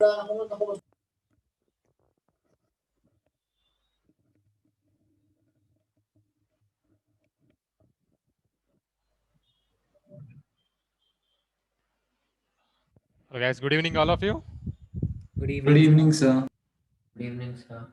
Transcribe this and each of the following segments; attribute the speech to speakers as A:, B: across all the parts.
A: Hello guys, good evening all of you.
B: Good
C: Good
B: evening.
C: evening, sir.
B: Good evening, sir.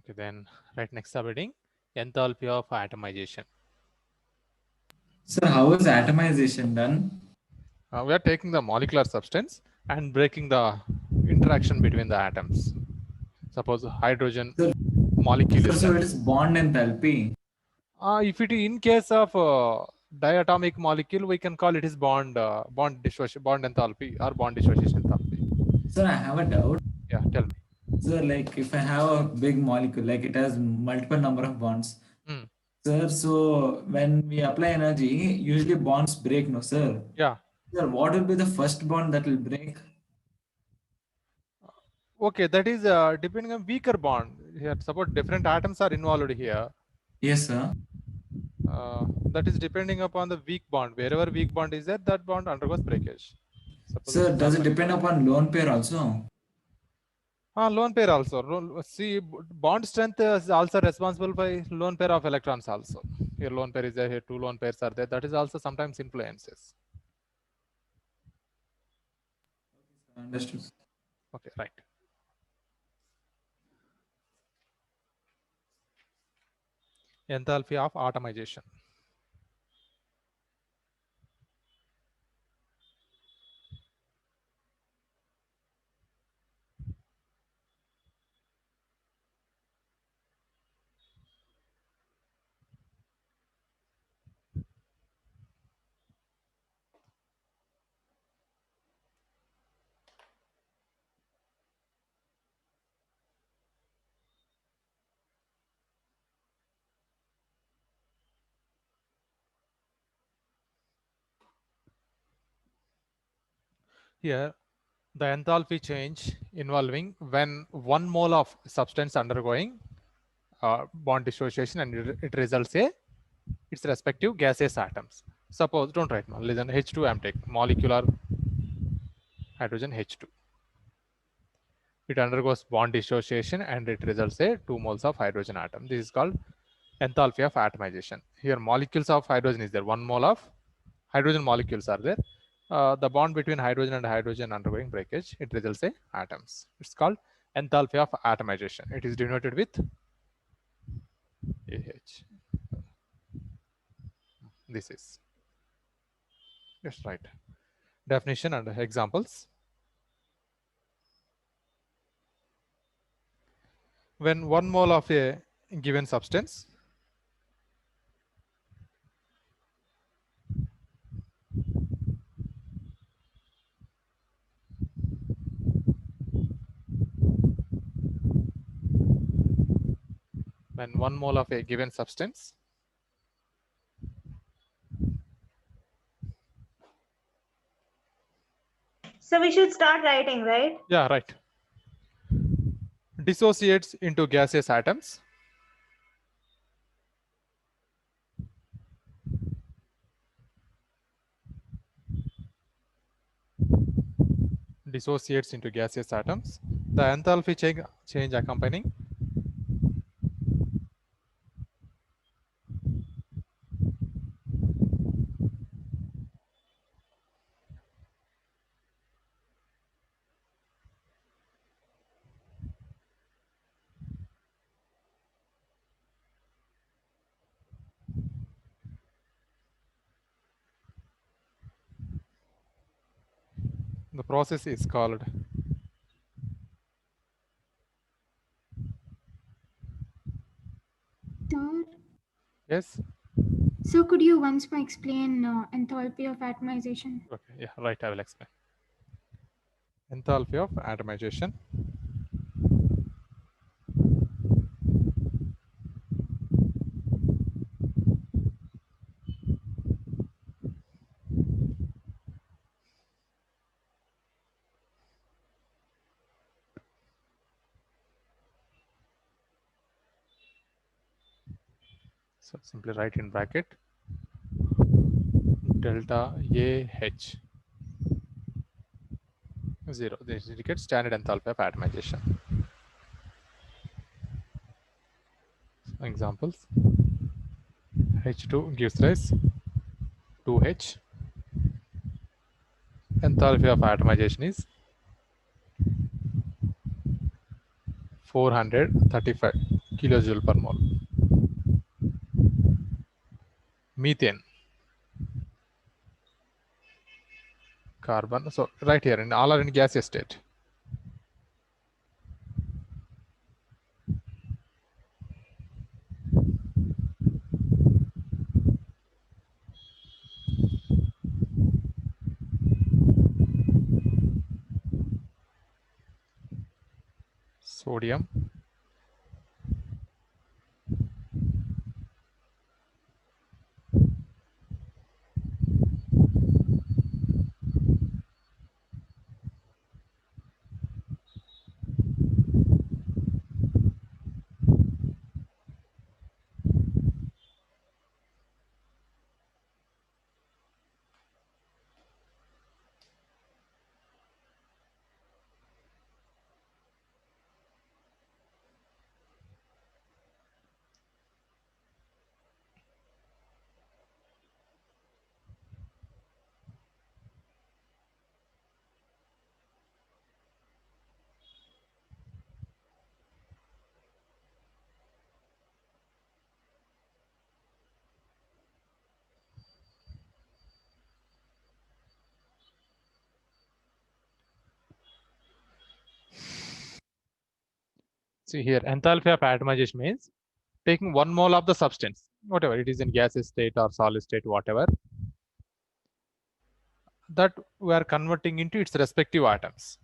A: Okay, then right next subheading, enthalpy of atomization.
C: Sir, how is atomization done?
A: We are taking the molecular substance and breaking the interaction between the atoms. Suppose hydrogen
C: Sir,
A: molecule is
C: so
A: there.
C: it is bond enthalpy.
A: If it in case of diatomic molecule, we can call it is bond enthalpy or bond dissociation enthalpy.
C: Sir, I have a doubt.
A: Yeah, tell me.
C: Sir, like if I have a big molecule, like it has multiple number of bonds.
A: Hmm.
C: Sir, so when we apply energy, usually bonds break, no, sir?
A: Yeah.
C: Sir, what will be the first bond that will break?
A: Okay, that is depending on weaker bond. Here, suppose different atoms are involved here.
C: Yes, sir.
A: That is depending upon the weak bond. Wherever weak bond is there, that bond undergoes breakage. Suppose
C: Sir, does it
A: example.
C: depend upon lone pair also?
A: Lone pair also. See, bond strength is also responsible by lone pair of electrons also. Here lone pair is there, here two lone pairs are there. That is also sometimes influences.
C: Understood.
A: Okay, right. Enthalpy of atomization. Here, the enthalpy change involving when 1 mole of substance undergoing bond dissociation and it results a its respective gaseous atoms. Suppose, don't write now, listen, H2 I'm taking, molecular hydrogen H2. It undergoes bond dissociation and it results a 2 moles of hydrogen atom. This is called enthalpy of atomization. Here molecules of hydrogen is there, 1 mole of hydrogen molecules are there. The bond between hydrogen and hydrogen undergoing breakage, it results a atoms. It's called enthalpy of atomization. It is denoted with AH. This is just right. Definition and examples. When 1 mole of a given substance when 1 mole of a given substance
D: So we should start writing, right?
A: yeah, right, dissociates into gaseous atoms, the enthalpy change accompanying the process is called yes
E: So could you once more explain enthalpy of atomization?
A: Okay, yeah, right. I will explain. Enthalpy of atomization. So simply write in bracket delta AH 0. This indicates standard enthalpy of atomization. Examples: H2 gives rise 2H. Enthalpy of atomization is 435 kilojoule per mole. Methane, carbon. So right here, in all are in gaseous state. Sodium, see here, enthalpy of atomization means taking 1 mole of the substance, whatever it is in gaseous state or solid state, whatever, that we are converting into its respective atoms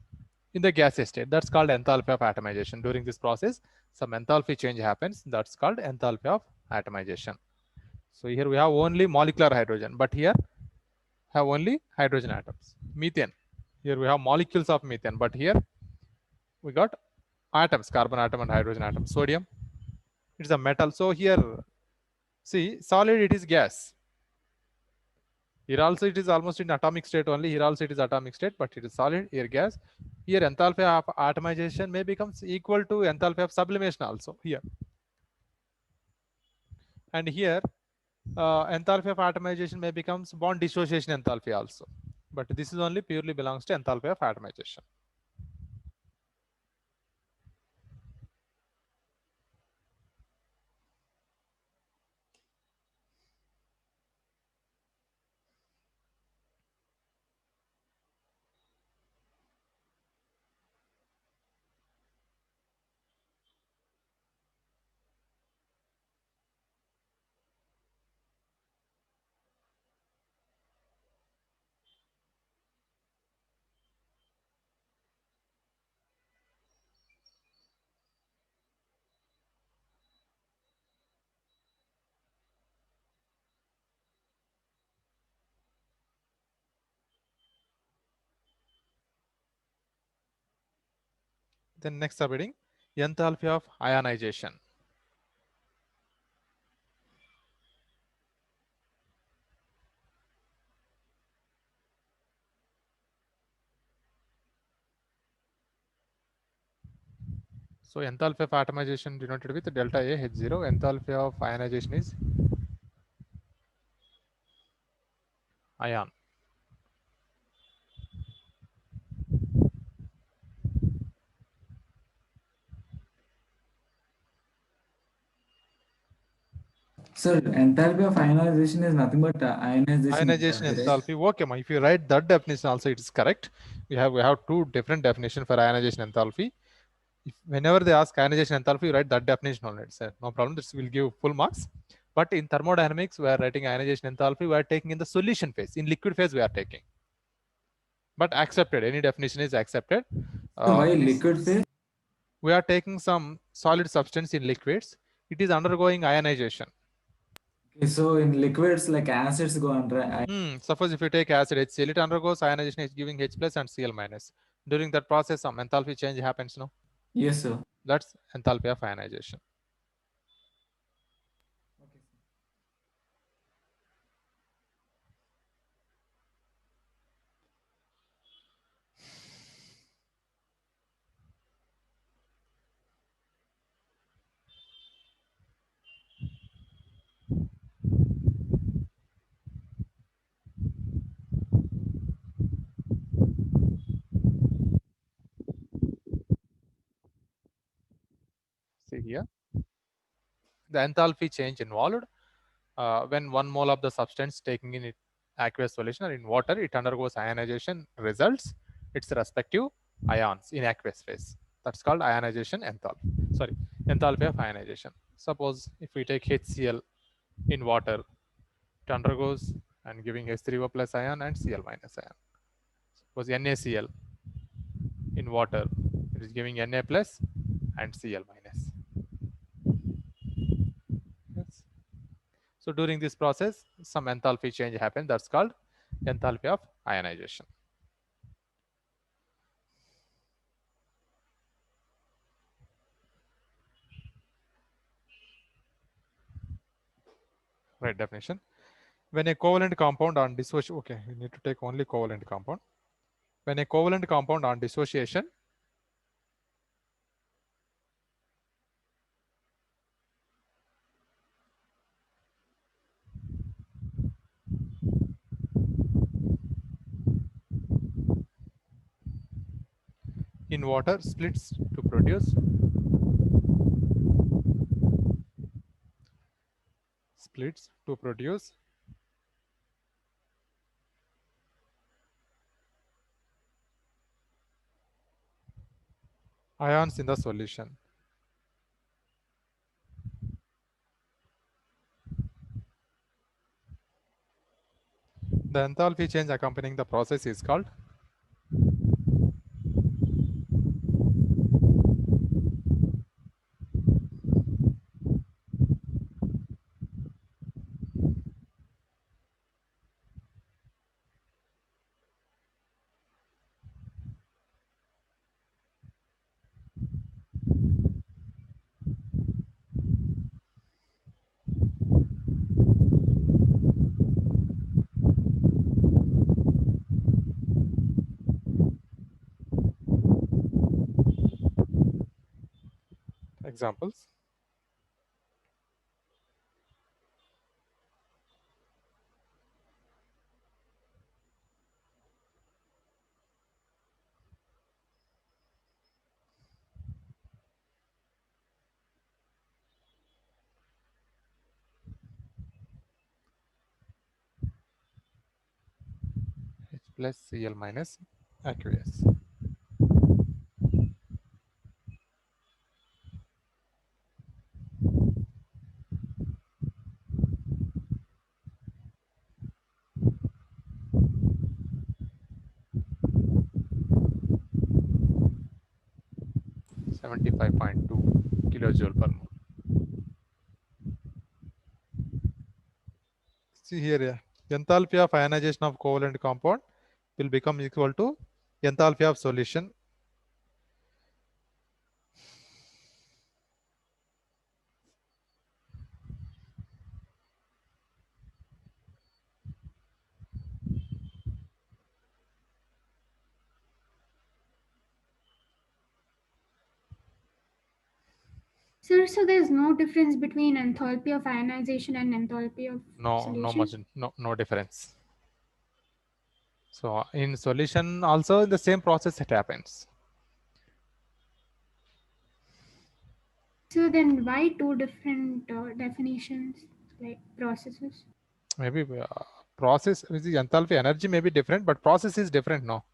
A: in the gaseous state. That's called enthalpy of atomization. During this process, some enthalpy change happens. That's called enthalpy of atomization. So here we have only molecular hydrogen, but here have only hydrogen atoms. Methane, here we have molecules of methane, but here we got atoms, carbon atom and hydrogen atom. Sodium, it's a metal. So here, see, solid, it is gas. Here also it is almost in atomic state only. Here also it is atomic state, but it is solid. Here gas. Here enthalpy of atomization may becomes equal to enthalpy of sublimation also here. And here enthalpy of atomization may becomes bond dissociation enthalpy also. But this is only purely belongs to enthalpy of atomization. Then next subheading, enthalpy of ionization. So enthalpy of atomization denoted with delta A H0. Enthalpy of ionization is ion.
C: Sir, enthalpy of ionization is nothing but ionization.
A: Ionization
C: enthalpy, right?
A: enthalpy. Okay, ma, if you write that definition also, it is correct. We have two different definitions for ionization enthalpy. If whenever they ask ionization enthalpy, you write that definition only. It's no problem. This will give full marks. But in thermodynamics, we are writing ionization enthalpy, we are taking in the solution phase. In liquid phase, we are taking. But accepted, any definition is accepted.
C: Why liquid phase?
A: We are taking some solid substance in liquids. It is undergoing ionization.
C: Okay, so in liquids like acids go under.
A: Suppose if you take acid HCl, it undergoes ionization, it's giving H plus and Cl minus. During that process, some enthalpy change happens, no?
C: Yes, sir.
A: That's enthalpy of ionization.
C: Okay, sir.
A: See here, the enthalpy change involved when 1 mole of the substance taking in aqueous solution or in water, it undergoes ionization, results its respective ions in aqueous phase. That's called ionization enthalpy. Sorry, enthalpy of ionization. Suppose if we take HCl in water, it undergoes and giving H3O plus ion and Cl minus ion. Suppose NaCl in water, it is giving Na plus and Cl minus. Yes. So during this process, some enthalpy change happens. That's called enthalpy of ionization. Right definition. When a covalent compound on dissociation, okay, we need to take only covalent compound. When a covalent compound on dissociation in water splits to produce ions in the solution. The enthalpy change accompanying the process is called examples. H plus Cl minus aqueous. (75.2 kilojoule per mole). See here, enthalpy of ionization of covalent compound will become equal to enthalpy of solution.
E: Sir, so there's no difference between enthalpy of ionization and enthalpy of solution?
A: No difference. So in solution also in the same process it happens.
E: So then why two different definitions, like processes?
A: Maybe process with the enthalpy energy may be different, but process is different, no?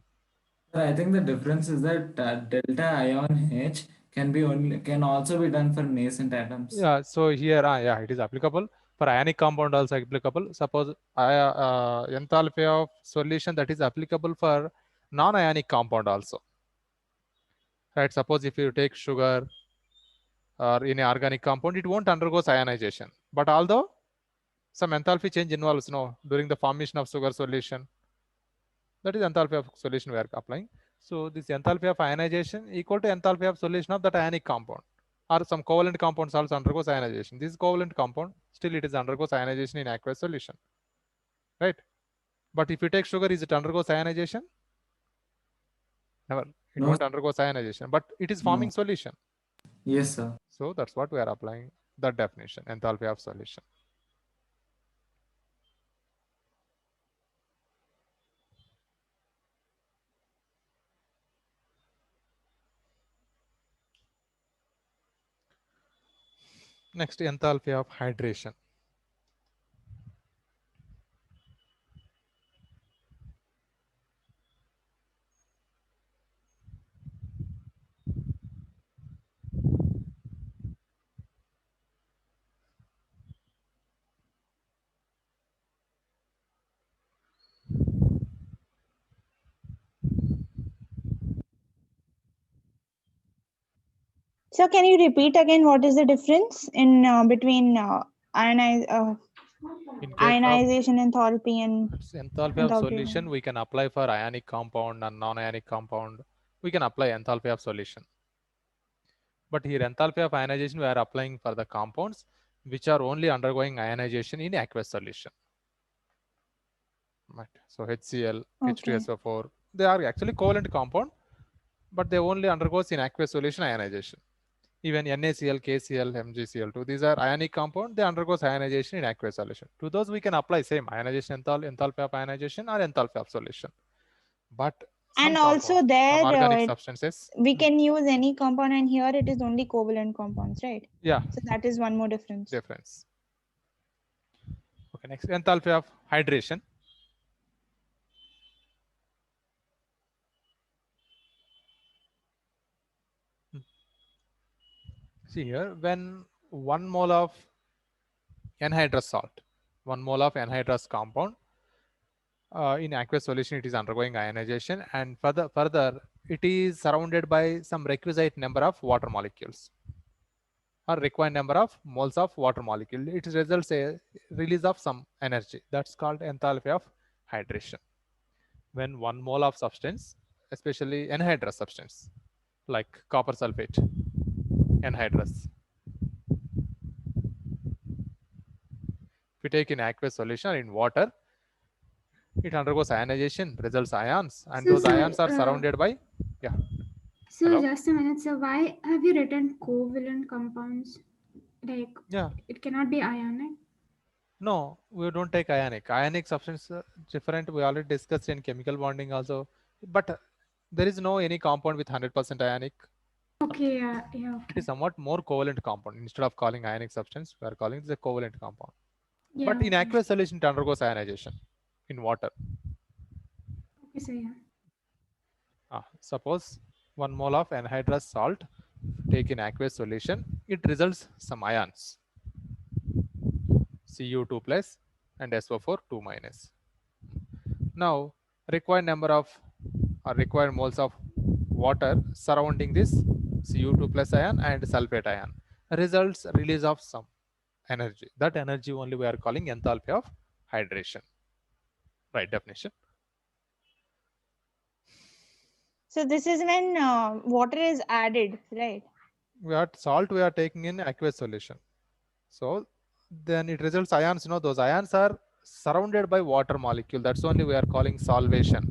C: I think the difference is that delta ion H can also be done for nascent atoms.
A: Yeah, so here, yeah, it is applicable. For ionic compound also applicable. Suppose enthalpy of solution that is applicable for non-ionic compound also. Right? Suppose if you take sugar or any organic compound, it won't undergo ionization. But although some enthalpy change involves during the formation of sugar solution, that is enthalpy of solution we are applying. So this enthalpy of ionization equal to enthalpy of solution of that ionic compound. Or some covalent compounds also undergoes ionization. This covalent compound, still it is undergoes ionization in aqueous solution. Right? But if you take sugar, is it undergoes ionization? Never. It
C: No.
A: won't undergo ionization, but it is forming
C: No.
A: solution.
C: Yes, sir.
A: So that's what we are applying, that definition, enthalpy of solution. Next, enthalpy of hydration.
D: So can you repeat again what is the difference in between
A: In case
D: ionization enthalpy and
A: of enthalpy of
D: enthalpy.
A: solution, we can apply for ionic compound and non-ionic compound. We can apply enthalpy of solution. But here enthalpy of ionization, we are applying for the compounds which are only undergoing ionization in aqueous solution. Right. So HCl,
D: Okay.
A: H2SO4, they are actually covalent compound, but they only undergoes in aqueous solution ionization. Even NaCl, KCl, MgCl2, these are ionic compound, they undergoes ionization in aqueous solution. To those we can apply same ionization enthalpy of ionization or enthalpy of solution. But some
D: And also
A: compounds,
D: there,
A: some organic substances,
D: we can use any compound, and here it is only covalent compounds, right?
A: yeah,
D: So that is one more difference.
A: difference. Okay, next enthalpy of hydration. See here, when 1 mole of anhydrous salt, 1 mole of anhydrous compound in aqueous solution, it is undergoing ionization, and further it is surrounded by some requisite number of water molecules or required number of moles of water molecule. It results a release of some energy. That's called enthalpy of hydration. When 1 mole of substance, especially anhydrous substance like copper sulfate, anhydrous. If you take in aqueous solution or in water, it undergoes ionization, results ions, and
E: So,
A: those
E: sir,
A: ions are surrounded by, yeah.
E: So
A: Hello?
E: just a minute, sir. Why have you written covalent compounds? Like
A: Yeah.
E: it cannot be ionic.
A: No, we don't take ionic. Ionic substance different. We already discussed in chemical bonding also, but there is no any compound with 100% ionic.
E: Okay, yeah.
A: It
E: Okay.
A: is somewhat more covalent compound. Instead of calling ionic substance, we are calling it a covalent compound.
E: Yeah.
A: But in
E: okay.
A: aqueous solution, it undergoes ionization in water.
E: Okay, so yeah.
A: Suppose 1 mole of anhydrous salt take in aqueous solution, it results some ions, Cu2 plus and SO4 2 minus. Now required number of or required moles of water surrounding this Cu2 plus ion and sulfate ion results release of some energy. That energy only we are calling enthalpy of hydration. Right, definition.
D: So this is when water is added, right?
A: We are salt we are taking in aqueous solution. So then it results ions, those ions are surrounded by water molecule. That's only we are calling solvation.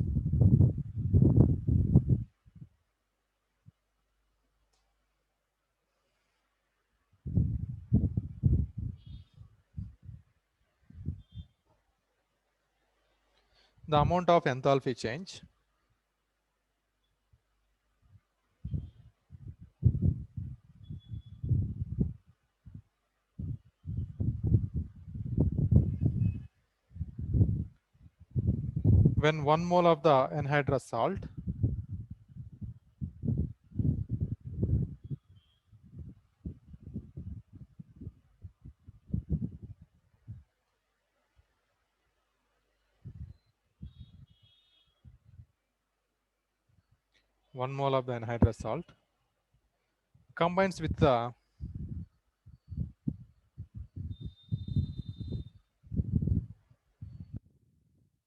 A: The amount of enthalpy change when 1 mole of the anhydrous salt 1 mole of the anhydrous salt combines with the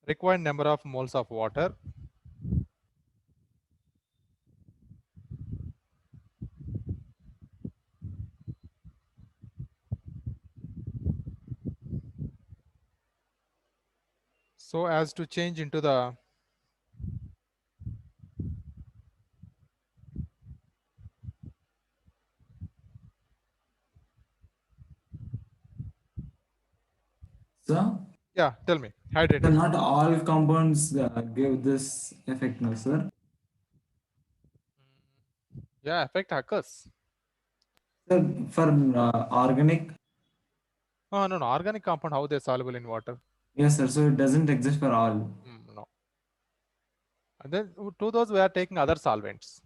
A: required number of moles of water so as to change into the
C: So,
A: yeah, tell me, hydrated.
C: not all compounds give this effect, no, sir.
A: Yeah, effect occurs.
C: Sir, for organic,
A: Oh no, organic compound, how they're soluble in water?
C: yes, sir. So it doesn't exist for all.
A: No. And then to those we are taking other solvents.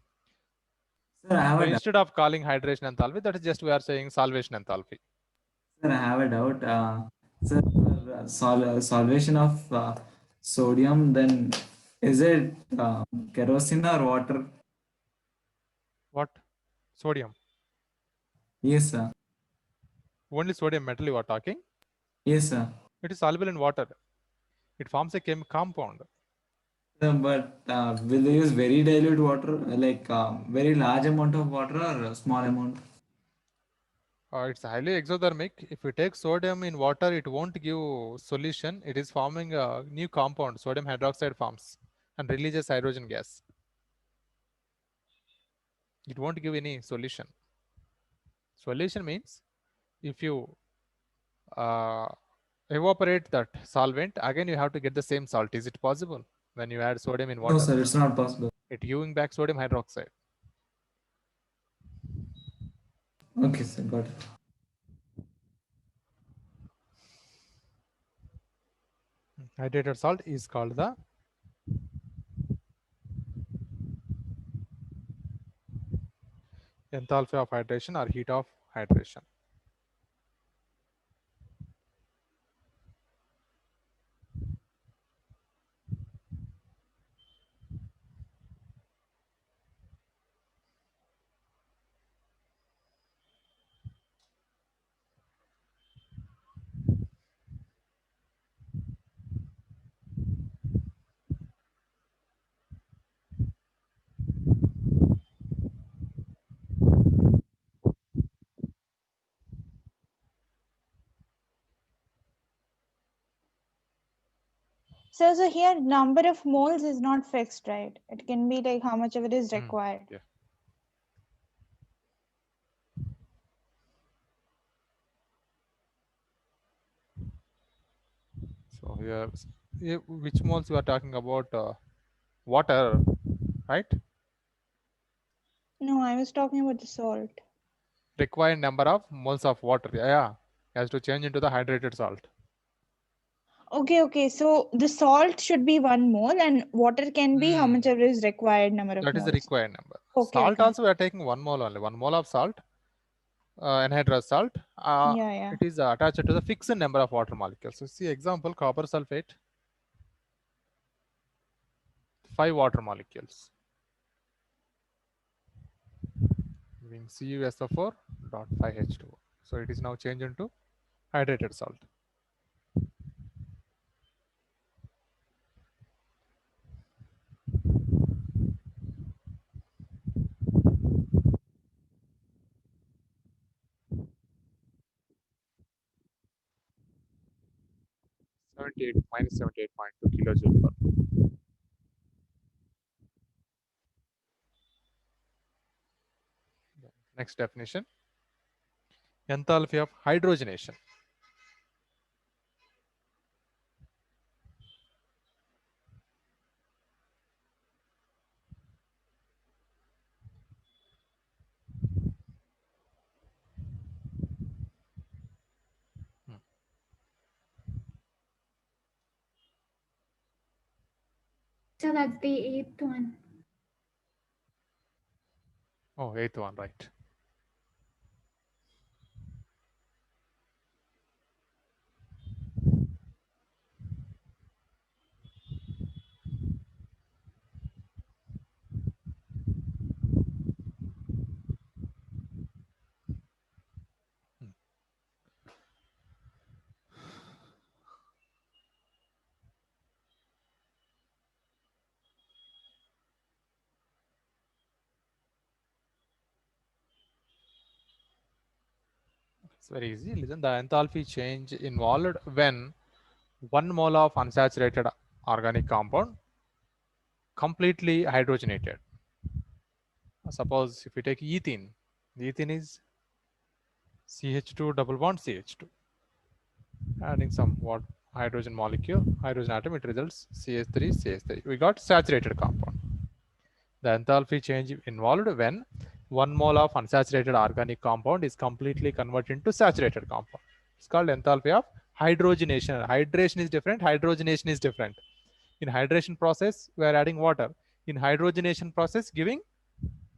C: Sir, I have
A: So
C: a doubt.
A: instead of calling hydration enthalpy, that is just we are saying salvation enthalpy.
C: Sir, I have a doubt. Sir, for solvation of sodium, then is it kerosene or water?
A: What? Sodium.
C: Yes, sir.
A: Only sodium metal you are talking.
C: Yes, sir.
A: It is soluble in water. It forms a compound.
C: Sir, but will they use very dilute water, like very large amount of water or a small amount?
A: It's highly exothermic. If you take sodium in water, it won't give solution. It is forming a new compound. Sodium hydroxide forms and releases hydrogen gas. It won't give any solution. Solution means if you evaporate that solvent, again you have to get the same salt. Is it possible when you add sodium in water?
C: No, sir, it's not possible.
A: It giving back sodium hydroxide.
C: Okay, sir, got it.
A: Hydrated salt is called the enthalpy of hydration or heat of hydration.
D: So here number of moles is not fixed, right? It can be like how much of it is required.
A: Yeah. So here, which moles you are talking about? Water, right?
D: No, I was talking about the salt.
A: Required number of moles of water. Yeah, has to change into the hydrated salt.
D: Okay. So the salt should be 1 mole and water can be how much of it is required number of
A: That is
D: moles.
A: the required number.
D: Okay,
A: Salt
D: okay.
A: also we are taking 1 mole only. 1 mole of salt, anhydrous salt.
D: Yeah.
A: It is attached to the fixed number of water molecules. So see example, copper sulfate, 5 water molecules. Giving CuSO4 dot 5H2O. So it is now changed into hydrated salt. Minus 78.2 kilojoule per. Next definition, enthalpy of hydrogenation.
E: So that's the eighth one.
A: Oh, eighth one, right. very easy. Listen, the enthalpy change involved when 1 mole of unsaturated organic compound completely hydrogenated. Suppose if we take ethene, the ethene is CH2 double bond CH2. Adding some what hydrogen molecule, hydrogen atom, it results CH3, CH3. We got saturated compound. The enthalpy change involved when 1 mole of unsaturated organic compound is completely converted into saturated compound. It's called enthalpy of hydrogenation. Hydration is different, hydrogenation is different. In hydration process, we are adding water. In hydrogenation process, giving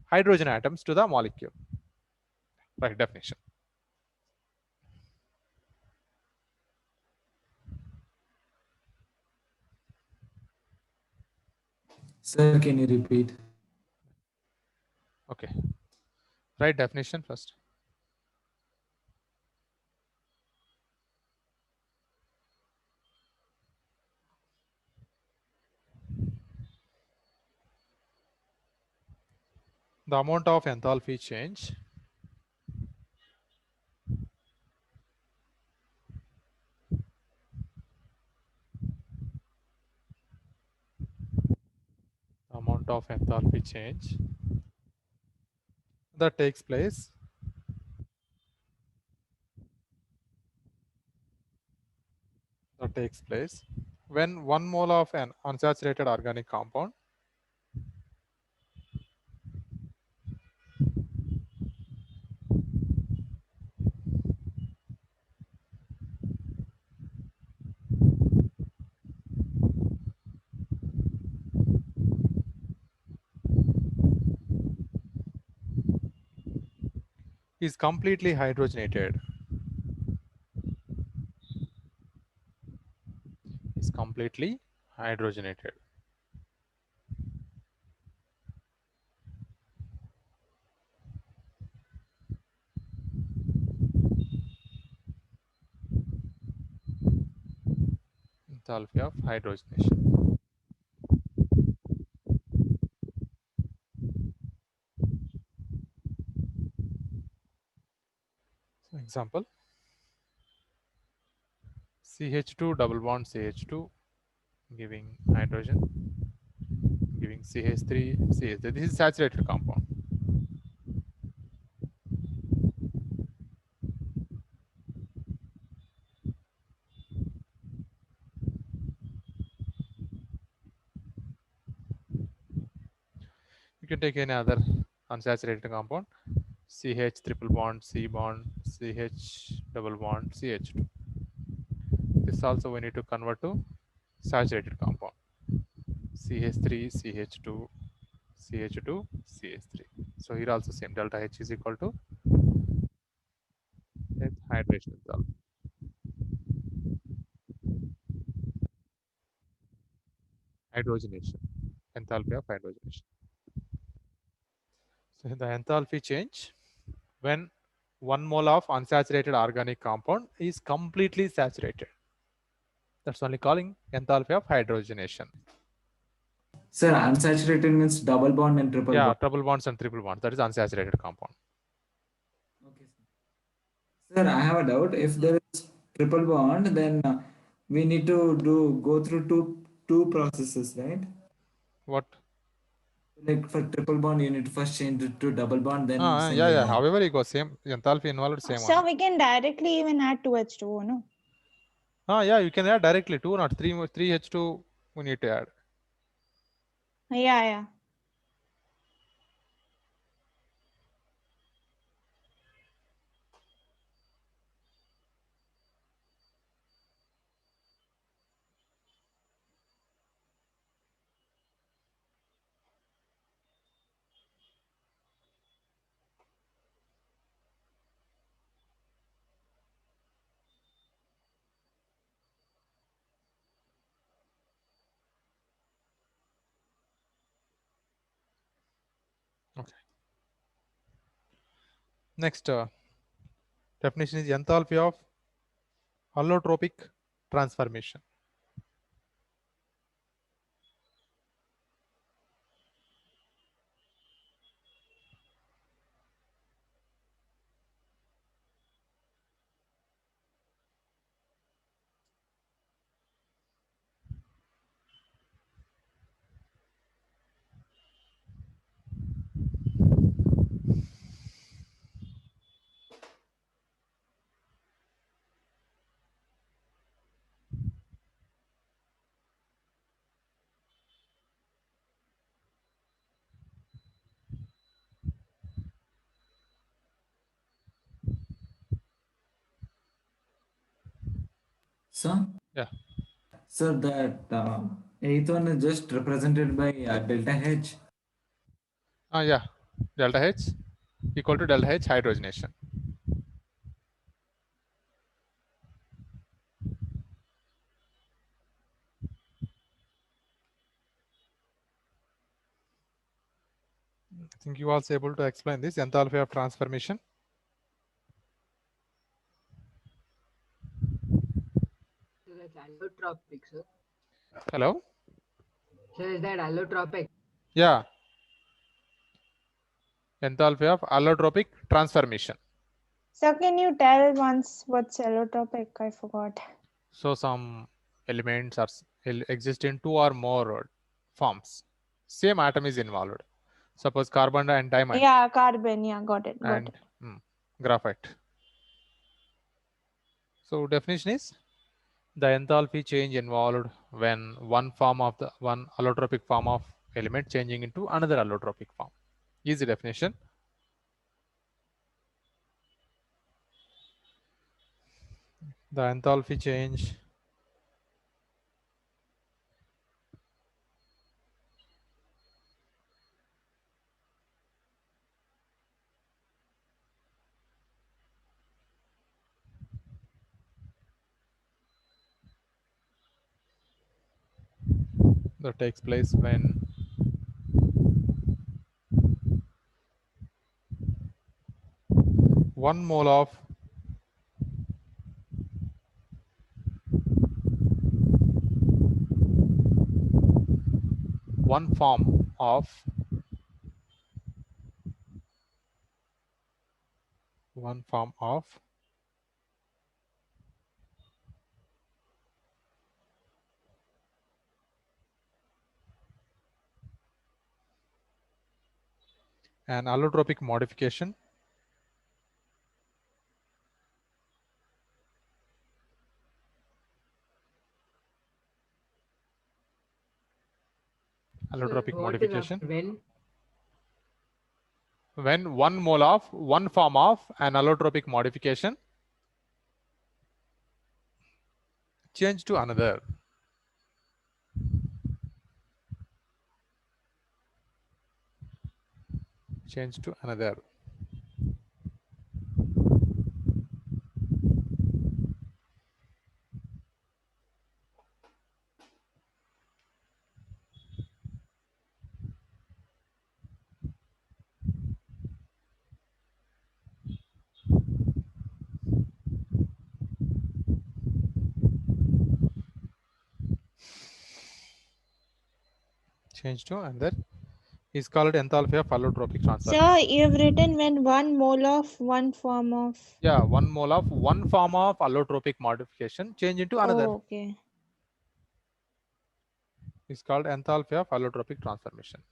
A: hydrogen atoms to the molecule. Right, definition.
C: Sir, can you repeat?
A: Okay. Right, definition first. The amount of enthalpy change that takes place when 1 mole of an unsaturated organic compound is completely hydrogenated. Enthalpy of hydrogenation. So example, CH2 double bond CH2 giving hydrogen, giving CH3, CH3. This is saturated compound. You can take any other unsaturated compound, CH triple bond, C bond, CH double bond, CH2. This also we need to convert to saturated compound. CH3, CH2, CH2, CH3. So here also same, delta H is equal to hydration enthalpy. Hydrogenation, enthalpy of hydrogenation. So the enthalpy change when 1 mole of unsaturated organic compound is completely saturated. That's only calling enthalpy of hydrogenation.
C: Sir, unsaturated means double bond and triple
A: Yeah,
C: bond.
A: double bonds and triple bonds. That is unsaturated compound.
C: Okay, sir. Sir, I have a doubt. If there is triple bond, then we need to go through two processes, right?
A: What?
C: Like for triple bond, you need to first change it to double bond, then send
A: Yeah.
C: again.
A: However you go, same enthalpy involved, same
D: So
A: one.
D: we can directly even add 2H2O, no?
A: Yeah, you can add directly 2, not 3 H2 we need to add.
D: Yeah.
A: Okay. Next definition is enthalpy of allotropic transformation.
C: Sir?
A: Yeah.
C: Sir, that eighth one is just represented by delta H.
A: Yeah, delta H equal to delta H hydrogenation. I think you also able to explain this enthalpy of transformation.
B: So that's allotropic, sir.
A: Hello?
B: So is that allotropic?
A: Yeah. Enthalpy of allotropic transformation.
D: So can you tell once what's allotropic? I forgot.
A: So some elements are exist in 2 or more forms. Same atom is involved. Suppose carbon and diamond.
D: Yeah, carbon. Yeah, got it. Got
A: And
D: it.
A: graphite. So definition is the enthalpy change involved when one allotropic form of element changing into another allotropic form. Easy definition. The enthalpy change that takes place when one mole of one form of an allotropic modification allotropic
B: So what is
A: modification
B: after
A: when one mole of one form of an allotropic modification change to another. Change to another. Change to another is called enthalpy of allotropic transformation.
D: So you've written when one mole of one form of.
A: Yeah, one mole of one form of allotropic modification change into another
D: Oh, okay.
A: is called enthalpy of allotropic transformation.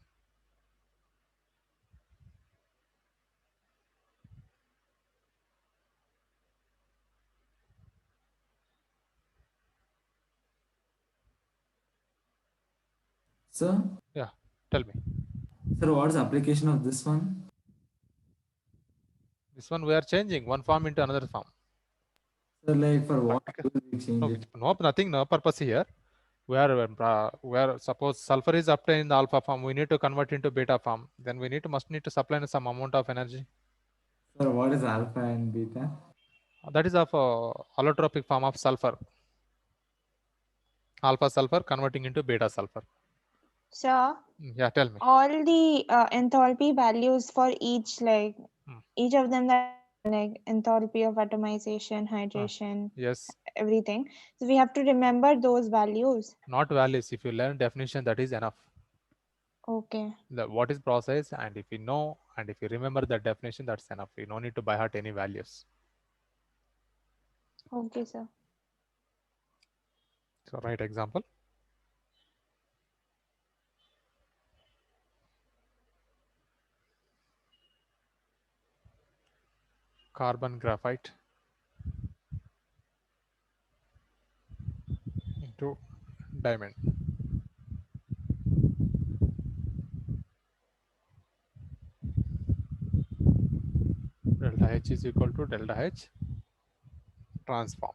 C: Sir?
A: Yeah, tell me.
C: Sir, what is the application of this one?
A: This one we are changing one form into another form.
C: Sir, like for what will we change
A: No,
C: it?
A: nothing, no purpose here. Where suppose sulfur is obtained in the alpha form, we need to convert into beta form. Then we must need to supply some amount of energy.
C: Sir, what is alpha and beta?
A: That is of allotropic form of sulfur. Alpha sulfur converting into beta sulfur.
D: So
A: Yeah, tell me.
D: all the enthalpy values for each, like each of them, that like enthalpy of atomization, hydration,
A: Yes.
D: everything. So we have to remember those values.
A: Not values. If you learn definition, that is enough.
D: Okay.
A: What is process, and if you know and if you remember the definition, that's enough. You don't need to by heart any values.
D: Okay, sir.
A: So write example. Carbon graphite into diamond. Delta H is equal to delta H transform.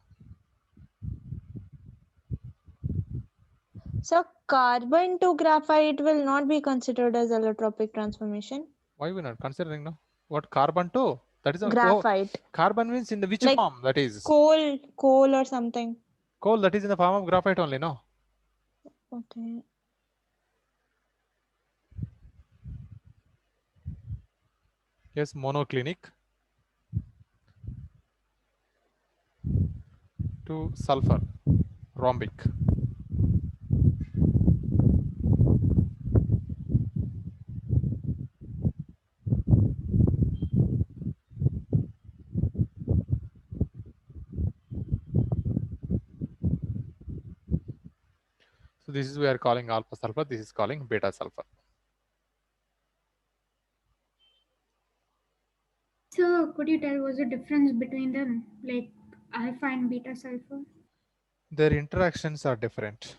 D: So carbon to graphite will not be considered as allotropic transformation.
A: Why we not considering now? What carbon to? That is a
D: Graphite.
A: Carbon means in the which
D: Like
A: form? That is
D: coal or something.
A: coal. That is in the form of graphite only, no?
D: Okay.
A: Yes, monoclinic to sulfur, rhombic. So this is we are calling alpha sulfur. This is calling beta sulfur.
E: So could you tell what's the difference between them, like alpha and beta sulfur?
A: Their interactions are different.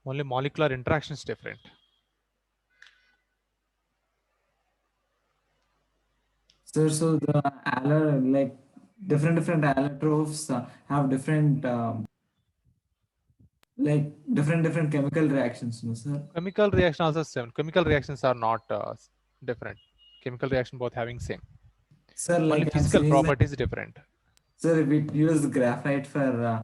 A: Only molecular interactions different.
C: Sir, so the like different allotropes have different like different chemical reactions, no, sir?
A: Chemical reaction also same. Chemical reactions are not different. Chemical reaction both having same.
C: Sir,
A: Only
C: like I'm
A: physical
C: saying,
A: properties different.
C: sir, if we use graphite for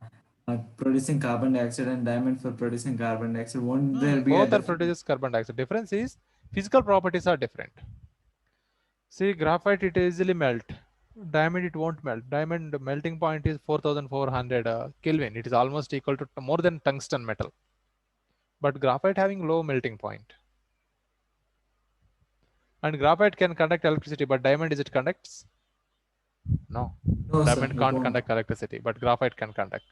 C: producing carbon dioxide and diamond for producing carbon dioxide, won't there be
A: Both
C: a
A: are produces carbon dioxide. Difference is physical properties are different. See, graphite it easily melt. Diamond it won't melt. Diamond melting point is 4400 Kelvin. It is almost equal to more than tungsten metal. But graphite having low melting point. And graphite can conduct electricity, but diamond is it conducts? No.
C: No, sir,
A: Diamond
C: it
A: can't
C: won't.
A: conduct electricity, but graphite can conduct.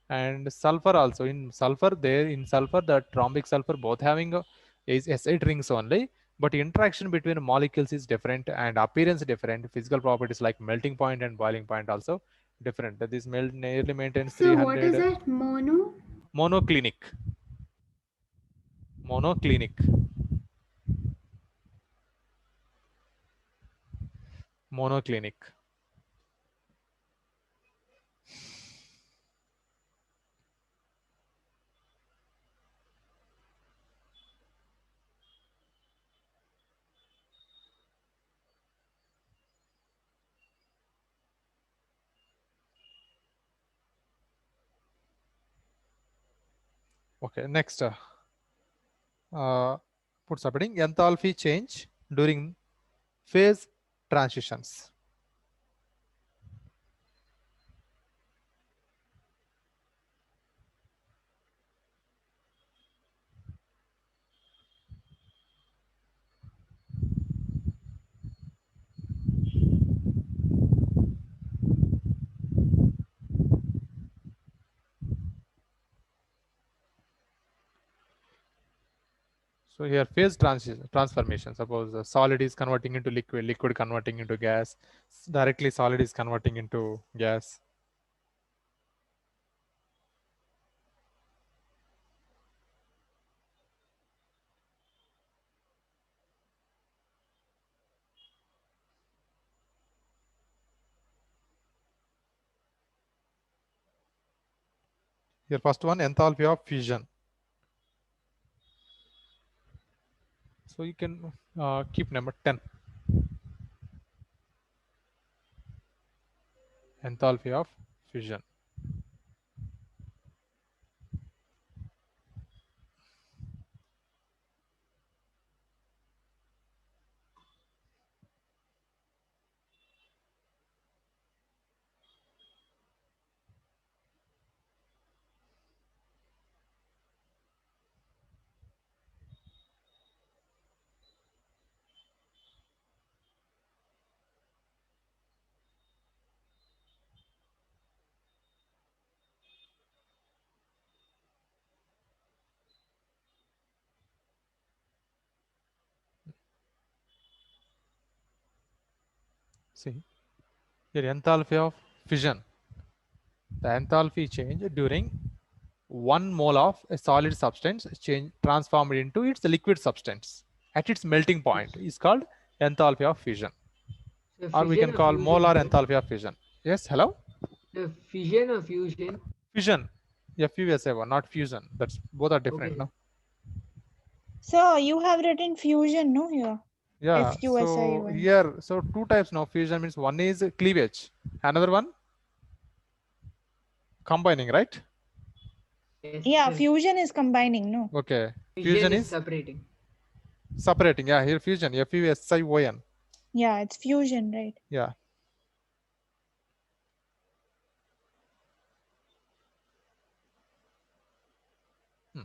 A: And sulfur also, in sulfur the rhombic sulfur both having is S8 rings only, but interaction between molecules is different and appearance different. Physical properties like melting point and boiling point also different. That is nearly maintains
E: So what is
A: 300.
E: that?
A: Monoclinic. Monoclinic. Monoclinic. Okay, next. Put subheading enthalpy change during phase transitions. So here phase transformation. Suppose the solid is converting into liquid, liquid converting into gas, directly solid is converting into gas. Here first one, enthalpy of fusion. So you can keep number 10. Enthalpy of fusion. See, here enthalpy of fission. The enthalpy change during 1 mole of a solid substance transformed into its liquid substance at its melting point is called enthalpy of fusion.
B: So
A: Or we
B: fission
A: can
B: or
A: call
B: fusion,
A: molar
B: sir?
A: enthalpy of fission. Yes, hello?
B: The fission or fusion?
A: Fission. FUSI1, not fusion. That's both are different,
B: Okay.
A: no?
D: So you have written fusion, no, here?
A: Yeah. So
D: FUSI1.
A: here, so two types now. Fusion means one is cleavage, another one combining, right?
B: Yes,
D: Yeah,
B: sir.
D: fusion is combining, no?
A: Okay.
B: Fusion
A: Fusion
B: is
A: is
B: separating.
A: separating. Yeah, here fusion, FUSION.
D: Yeah, it's fusion, right?
A: Yeah.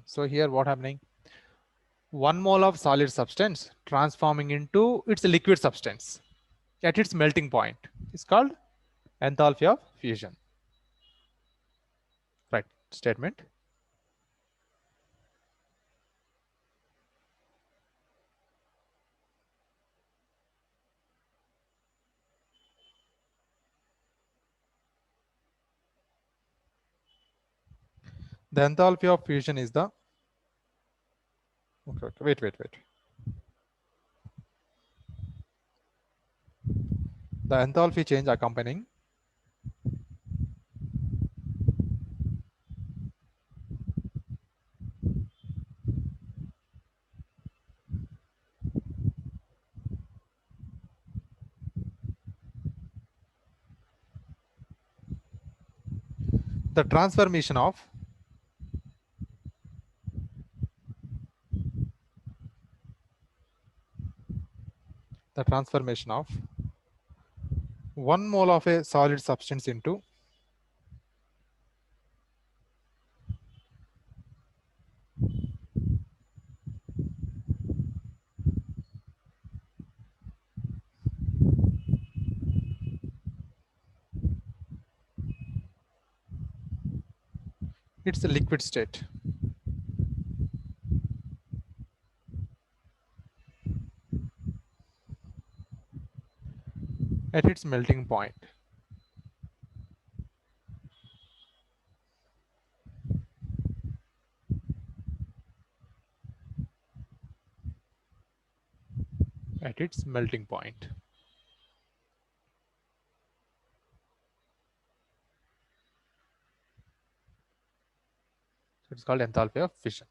A: So here what happening? 1 mole of solid substance transforming into its liquid substance at its melting point is called enthalpy of fusion. Right statement. The enthalpy of fusion is the wait. The enthalpy change accompanying the transformation of the transformation of 1 mole of a solid substance into its liquid state. At its melting point. At its melting point. So it's called enthalpy of fission.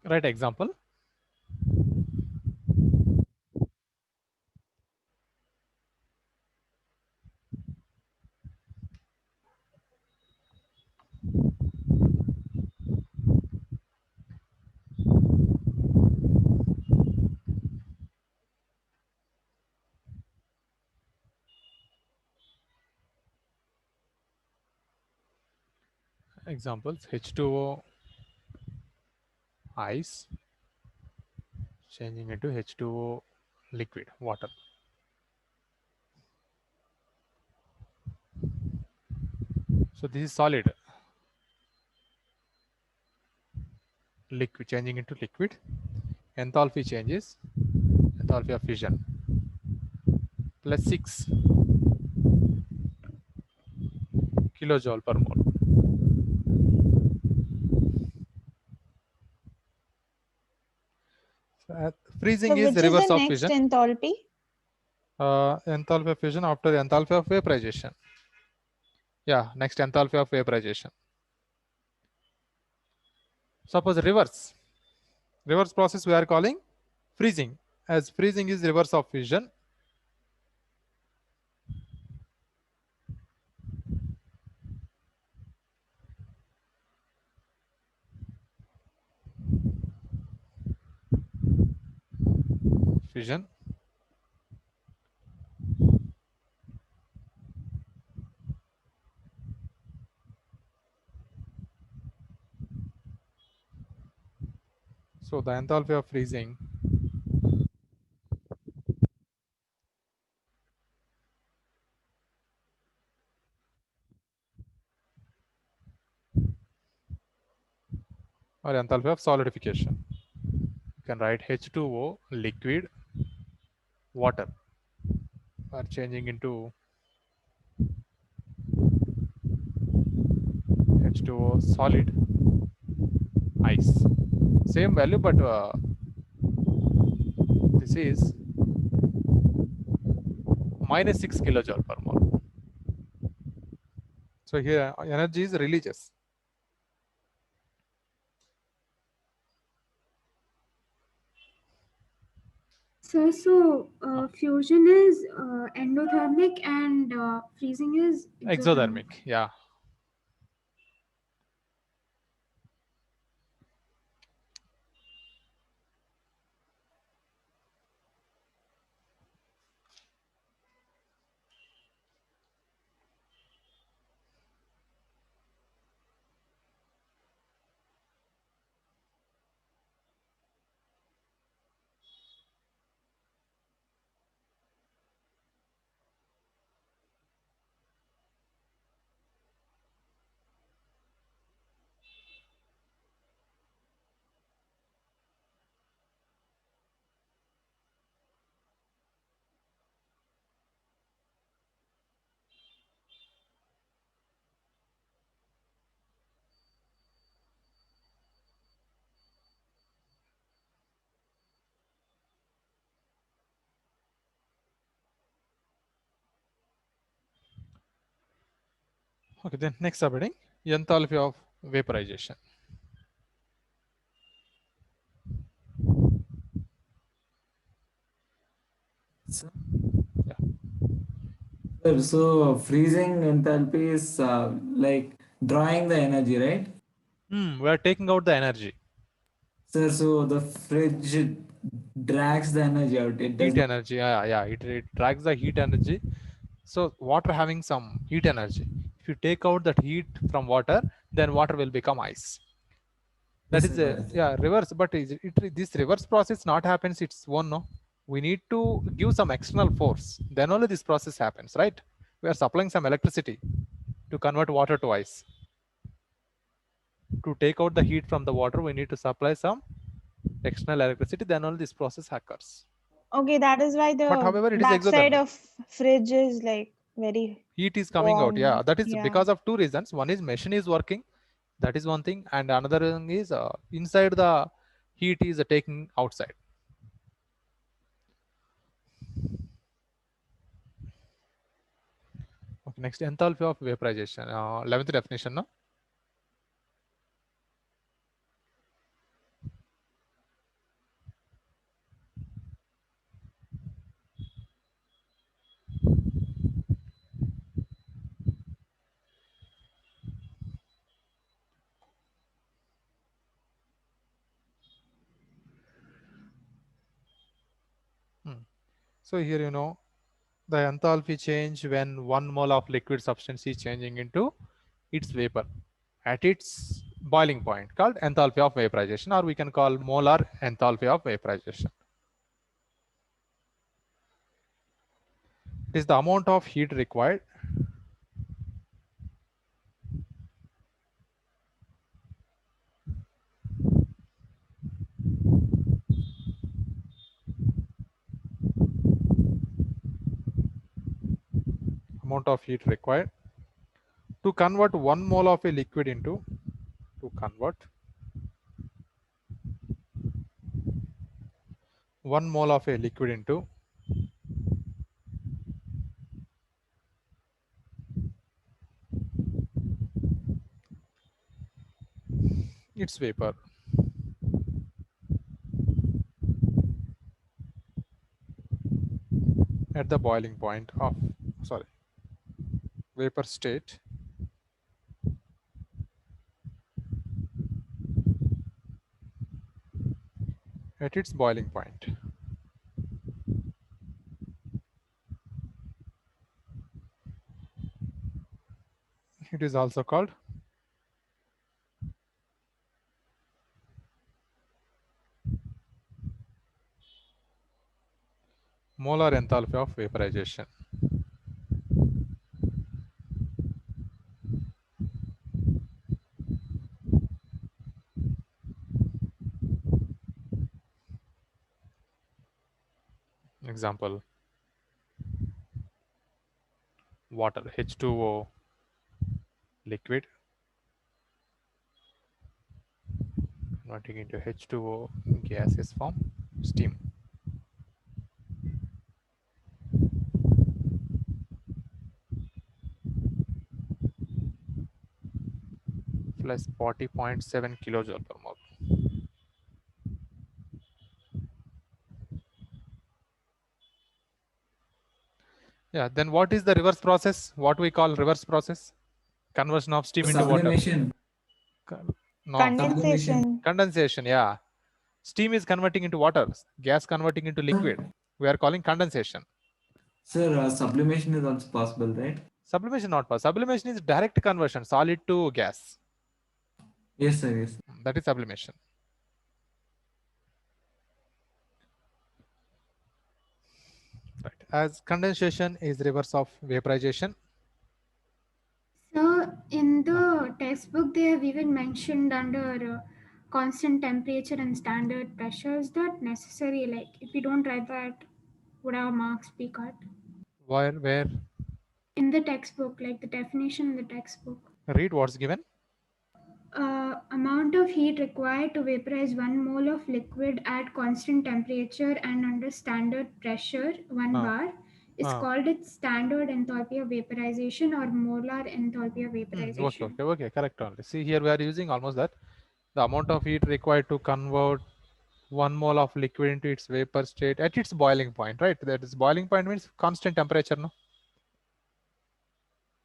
A: Right example. Examples H2O ice changing into H2O liquid water. So this is solid liquid changing into liquid. Enthalpy changes enthalpy of fission plus 6 kilojoule per mole. Freezing
D: So
A: is
D: which
A: the
D: is the
A: reverse of
D: next
A: fission.
D: enthalpy?
A: Enthalpy of fission after enthalpy of vaporization. Yeah, next enthalpy of vaporization. Suppose reverse process we are calling freezing, as freezing is reverse of fission. Fission. So the enthalpy of freezing or enthalpy of solidification. You can write H2O liquid water are changing into H2O solid ice. Same value, but this is minus 6 kilojoule per mole. So here energy is releases.
E: Sir, so fusion is endothermic and freezing is
A: Exothermic. Yeah. Okay, then next subheading, enthalpy of vaporization.
C: So,
A: Yeah.
C: so freezing enthalpy is like drawing the energy, right?
A: We are taking out the energy.
C: Sir, so the fridge drags the energy out. It does
A: Heat energy. Yeah. It drags the heat energy. So water having some heat energy. If you take out that heat from water, then water will become ice. That
C: Yes,
A: is
C: sir,
A: a
C: got it.
A: reverse, but this reverse process not happens its own. No, we need to give some external force. Then only this process happens, right? We are supplying some electricity to convert water to ice. To take out the heat from the water, we need to supply some external electricity. Then only this process occurs.
D: Okay, that is why
A: But however,
D: the
A: it is
D: backside
A: exothermic.
D: of fridge is like very
A: Heat is coming out. Yeah,
D: warm.
A: that is
D: Yeah.
A: because of two reasons. One is machine is working. That is one thing, and another thing is inside the heat is taking outside. Okay, next enthalpy of vaporization. 11th definition, no? So here the enthalpy change when 1 mole of liquid substance is changing into its vapor at its boiling point, called enthalpy of vaporization, or we can call molar enthalpy of vaporization. It is the amount of heat required to convert 1 mole of a liquid into its vapor. At the boiling point of vapor state at its boiling point. It is also called molar enthalpy of vaporization. example, water, H2O, liquid, converting into H2O, gaseous form, steam. Plus 40.7 kilojoule per mole. Yeah, then what is the reverse process? What we call reverse process? Conversion of steam into water.
C: Sublimation.
A: No,
D: Condensation.
A: condensation, yeah. Steam is converting into water, gas converting into liquid. We are calling condensation.
C: Sir, sublimation is also possible, right?
A: Sublimation not possible. Sublimation is direct conversion, solid to gas.
C: Yes, sir. Yes.
A: That is sublimation. Right. As condensation is reverse of vaporization.
E: So in the textbook, they have even mentioned under constant temperature and standard pressure. Is that necessary? Like, if we don't write that, would our marks be cut?
A: Where?
E: In the textbook, like the definition in the textbook.
A: Read what's given.
E: Amount of heat required to vaporize 1 mole of liquid at constant temperature and under standard pressure, 1 bar, is called its standard enthalpy of vaporization or molar enthalpy of vaporization.
A: Okay, correct only. See, here we are using almost that. The amount of heat required to convert 1 mole of liquid into its vapor state at its boiling point, right? That is boiling point means constant temperature, no?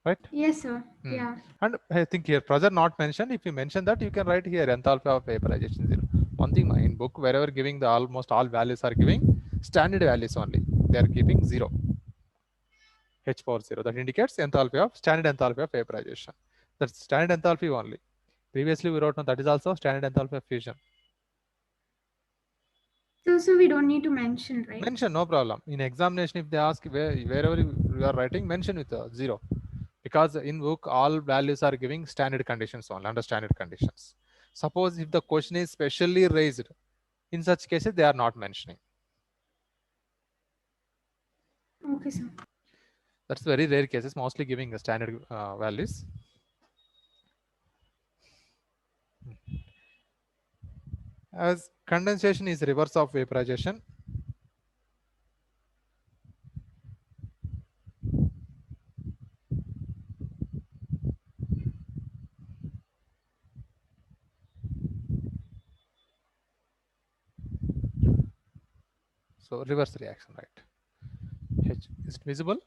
A: Right?
E: Yes, sir. Yeah.
A: And I think here pressure not mentioned. If you mention that, you can write here enthalpy of vaporization 0. One thing in book, wherever giving the almost all values are giving standard values only. They are keeping 0. H power 0. That indicates enthalpy of standard enthalpy of vaporization. That's standard enthalpy only. Previously we wrote on that is also standard enthalpy of fusion.
E: So we don't need to mention, right?
A: Mention, no problem. In examination, if they ask wherever you are writing, mention with 0. Because in book, all values are giving standard conditions only, under standard conditions. Suppose if the question is specially raised, in such cases, they are not mentioning.
E: Okay, sir.
A: That's very rare cases, mostly giving the standard values. As condensation is reverse of vaporization, so reverse reaction, right? Is it visible?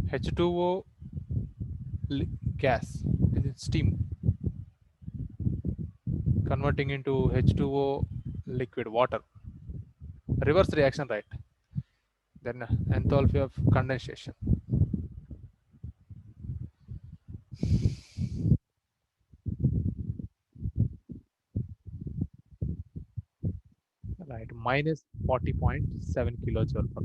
A: H2O gas, is it steam, converting into H2O liquid water. Reverse reaction, right? Then enthalpy of condensation. Right, minus 40.7 kilojoule per.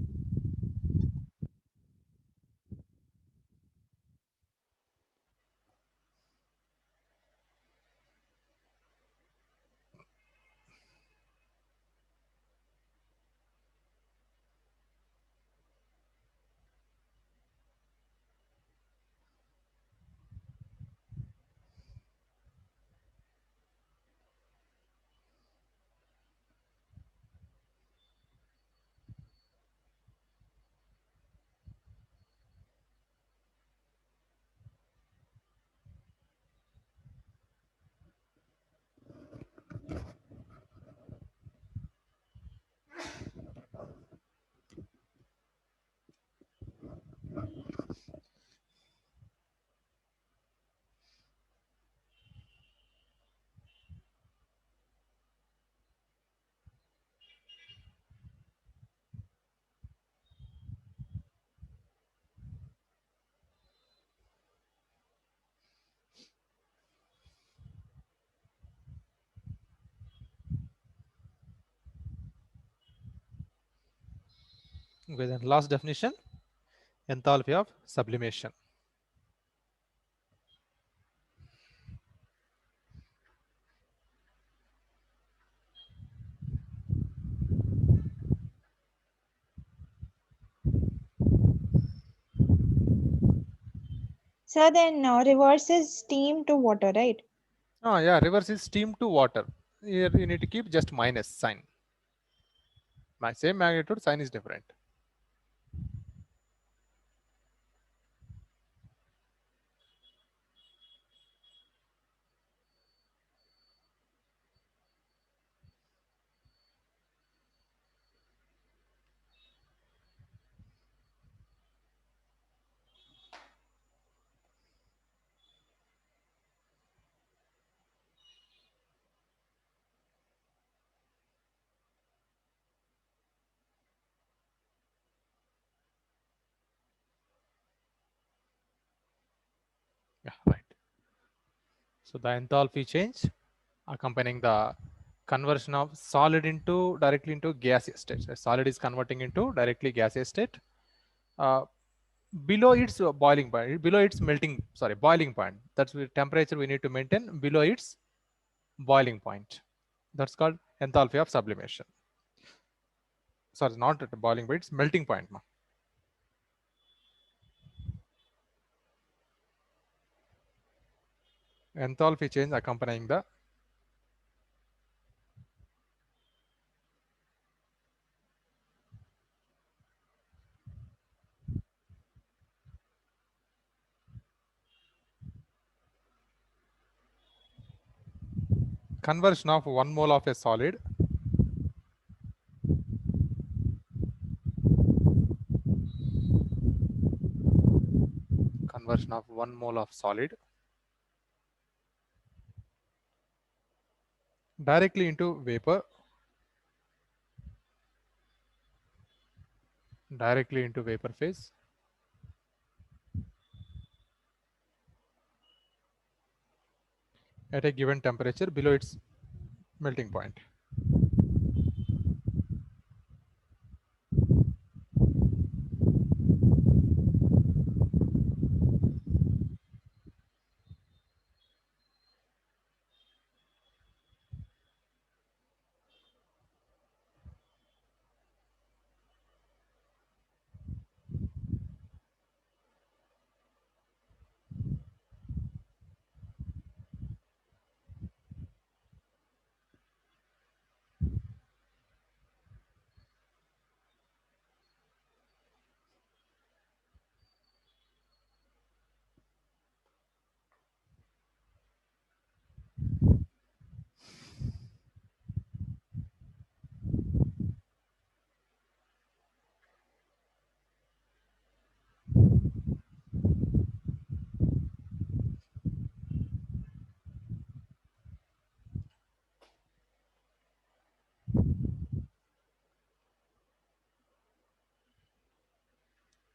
A: Okay, then last definition, enthalpy of sublimation.
D: So then reverses steam to water, right?
A: Yeah, reverse is steam to water. Here you need to keep just minus sign. Same magnitude, sign is different. Yeah, right. So the enthalpy change accompanying the conversion of solid into directly into gaseous state. So solid is converting into directly gaseous state. Below its boiling point, below its boiling point. That's the temperature we need to maintain below its boiling point. That's called enthalpy of sublimation. Sorry, not at the boiling point, it's melting point. Enthalpy change accompanying the conversion of 1 mole of a solid directly into vapor phase at a given temperature below its melting point.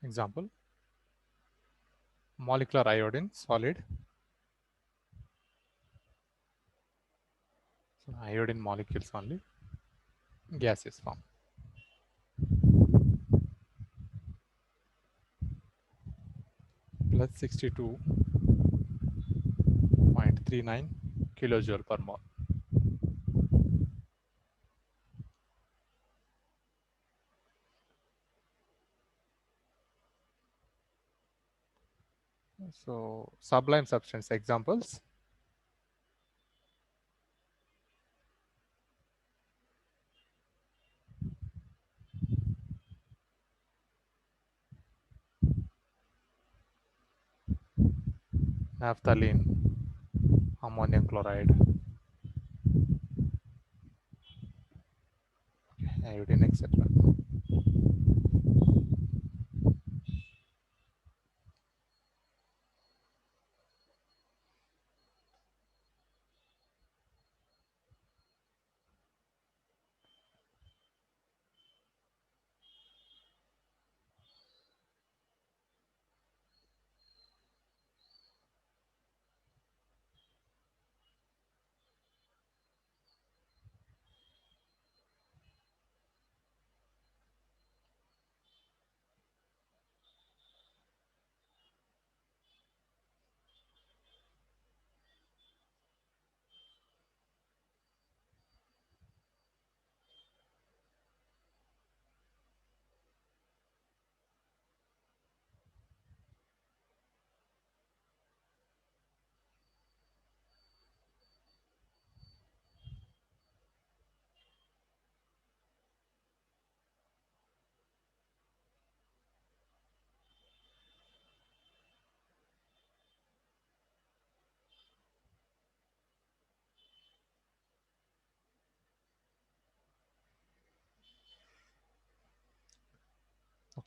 A: Example, molecular iodine solid. So iodine molecules only, gaseous form. Plus 62.39 kilojoule per mole. So sublime substance examples. Naphthalene, ammonium chloride, iodine, etc.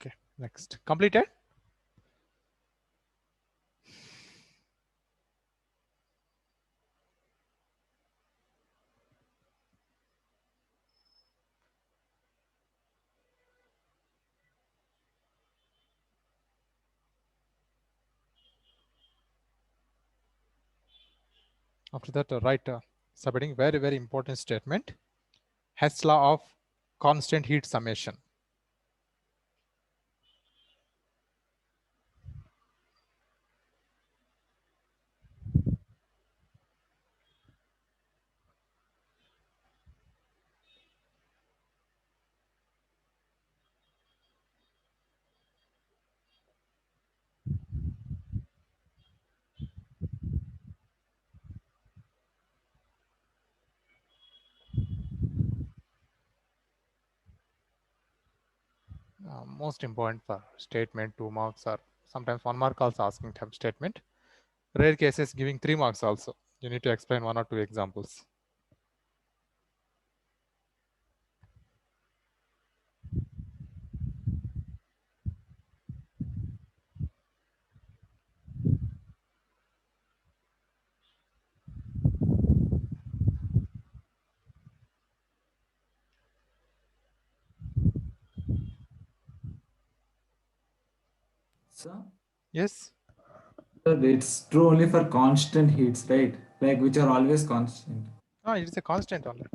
A: Okay, next. Completed? After that, write subheading, very, very important statement. Hess law of constant heat summation. Most important for statement, 2 marks, or sometimes 1 mark also asking type statement. Rare cases giving 3 marks also. You need to explain 1 or 2 examples.
C: So,
A: Yes.
C: it's true only for constant heats, right? Like which are always constant.
A: It's a constant only.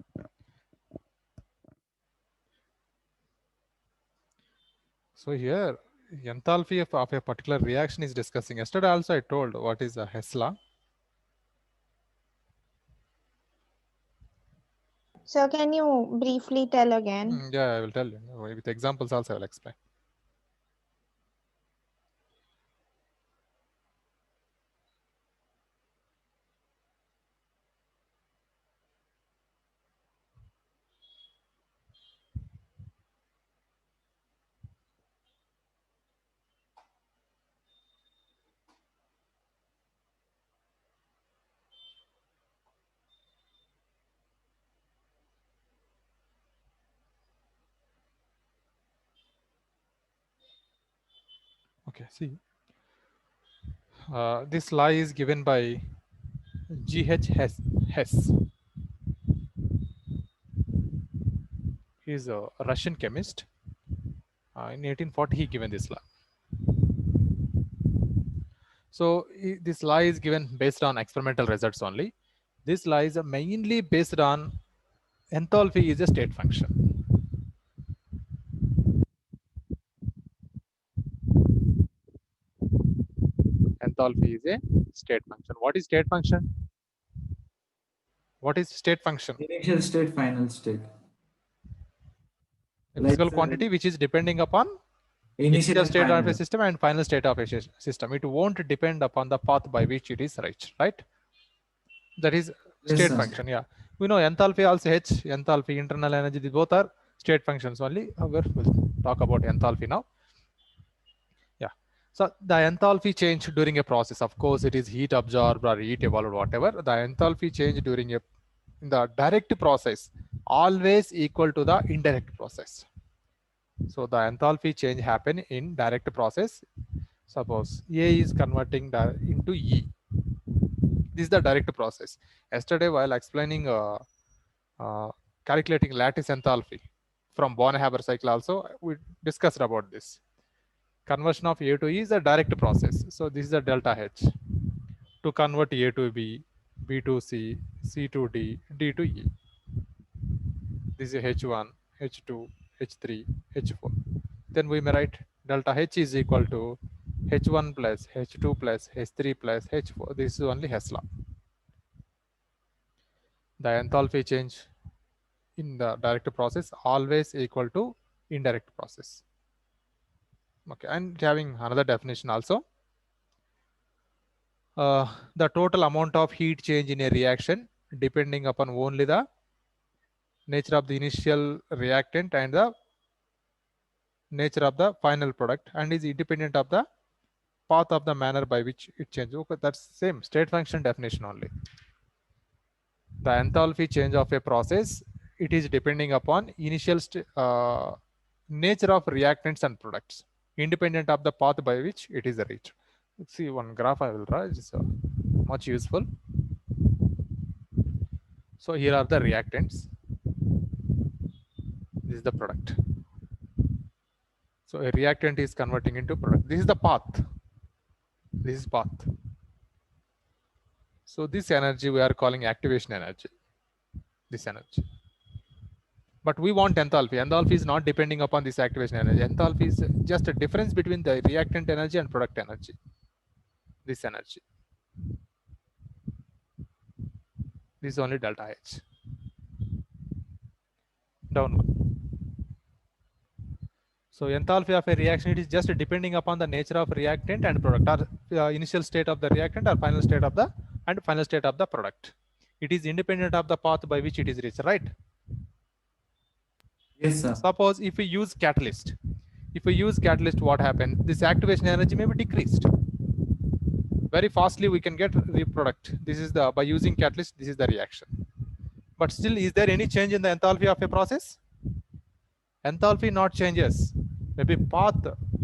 A: So here, enthalpy of a particular reaction is discussing. Yesterday also I told what is a Hess law.
D: So can you briefly tell again?
A: Yeah, I will tell you. With examples also I will explain. Okay, see. This law is given by G.H. Hess. He is a Russian chemist. In 1840, he given this law. So this law is given based on experimental results only. This law is mainly based on enthalpy is a state function. Enthalpy is a state function. What is state function? What is state function?
C: Initial state, final state.
A: A
C: Like,
A: physical quantity which is depending upon
C: Initial and
A: state of a
C: final.
A: system and final state of a system. It won't depend upon the path by which it is reached, right? That is
C: Yes,
A: state
C: sir.
A: function. Yeah, we know enthalpy also H, enthalpy, internal energy, these both are state functions only. We'll talk about enthalpy now. Yeah, so the enthalpy change during a process, of course it is heat absorbed or heat evolved, whatever. The enthalpy change during in the direct process always equal to the indirect process. So the enthalpy change happen in direct process. Suppose A is converting into E. This is the direct process. Yesterday, while explaining calculating lattice enthalpy from Born-Haber cycle also, we discussed about this. Conversion of A to E is a direct process. So this is a delta H. To convert A to B, B to C, C to D, D to E. This is H1, H2, H3, H4. Then we may write delta H is equal to H1 plus H2 plus H3 plus H4. This is only Hess law. The enthalpy change in the direct process always equal to indirect process. Okay, and having another definition also. The total amount of heat change in a reaction depending upon only the nature of the initial reactant and the nature of the final product, and is independent of the path of the manner by which it changes. Okay, that's same state function definition only. The enthalpy change of a process, it is depending upon initial nature of reactants and products. independent of the path by which it is reached. Let's see one graph I will draw. It's much useful. So here are the reactants. This is the product. So a reactant is converting into product. This is the path. This is path. So this energy we are calling activation energy. This energy. But we want enthalpy. Enthalpy is not depending upon this activation energy. Enthalpy is just a difference between the reactant energy and product energy. This energy. This is only delta H. Down one. So enthalpy of a reaction, it is just depending upon the nature of reactant and product, or initial state of the reactant or final state of the product. It is independent of the path by which it is reached, right?
C: Yes, sir.
A: Suppose if we use catalyst, what happens? This activation energy may be decreased. Very fastly we can get the product. This is the, by using catalyst, this is the reaction. But still, is there any change in the enthalpy of a process? Enthalpy not changes. Maybe path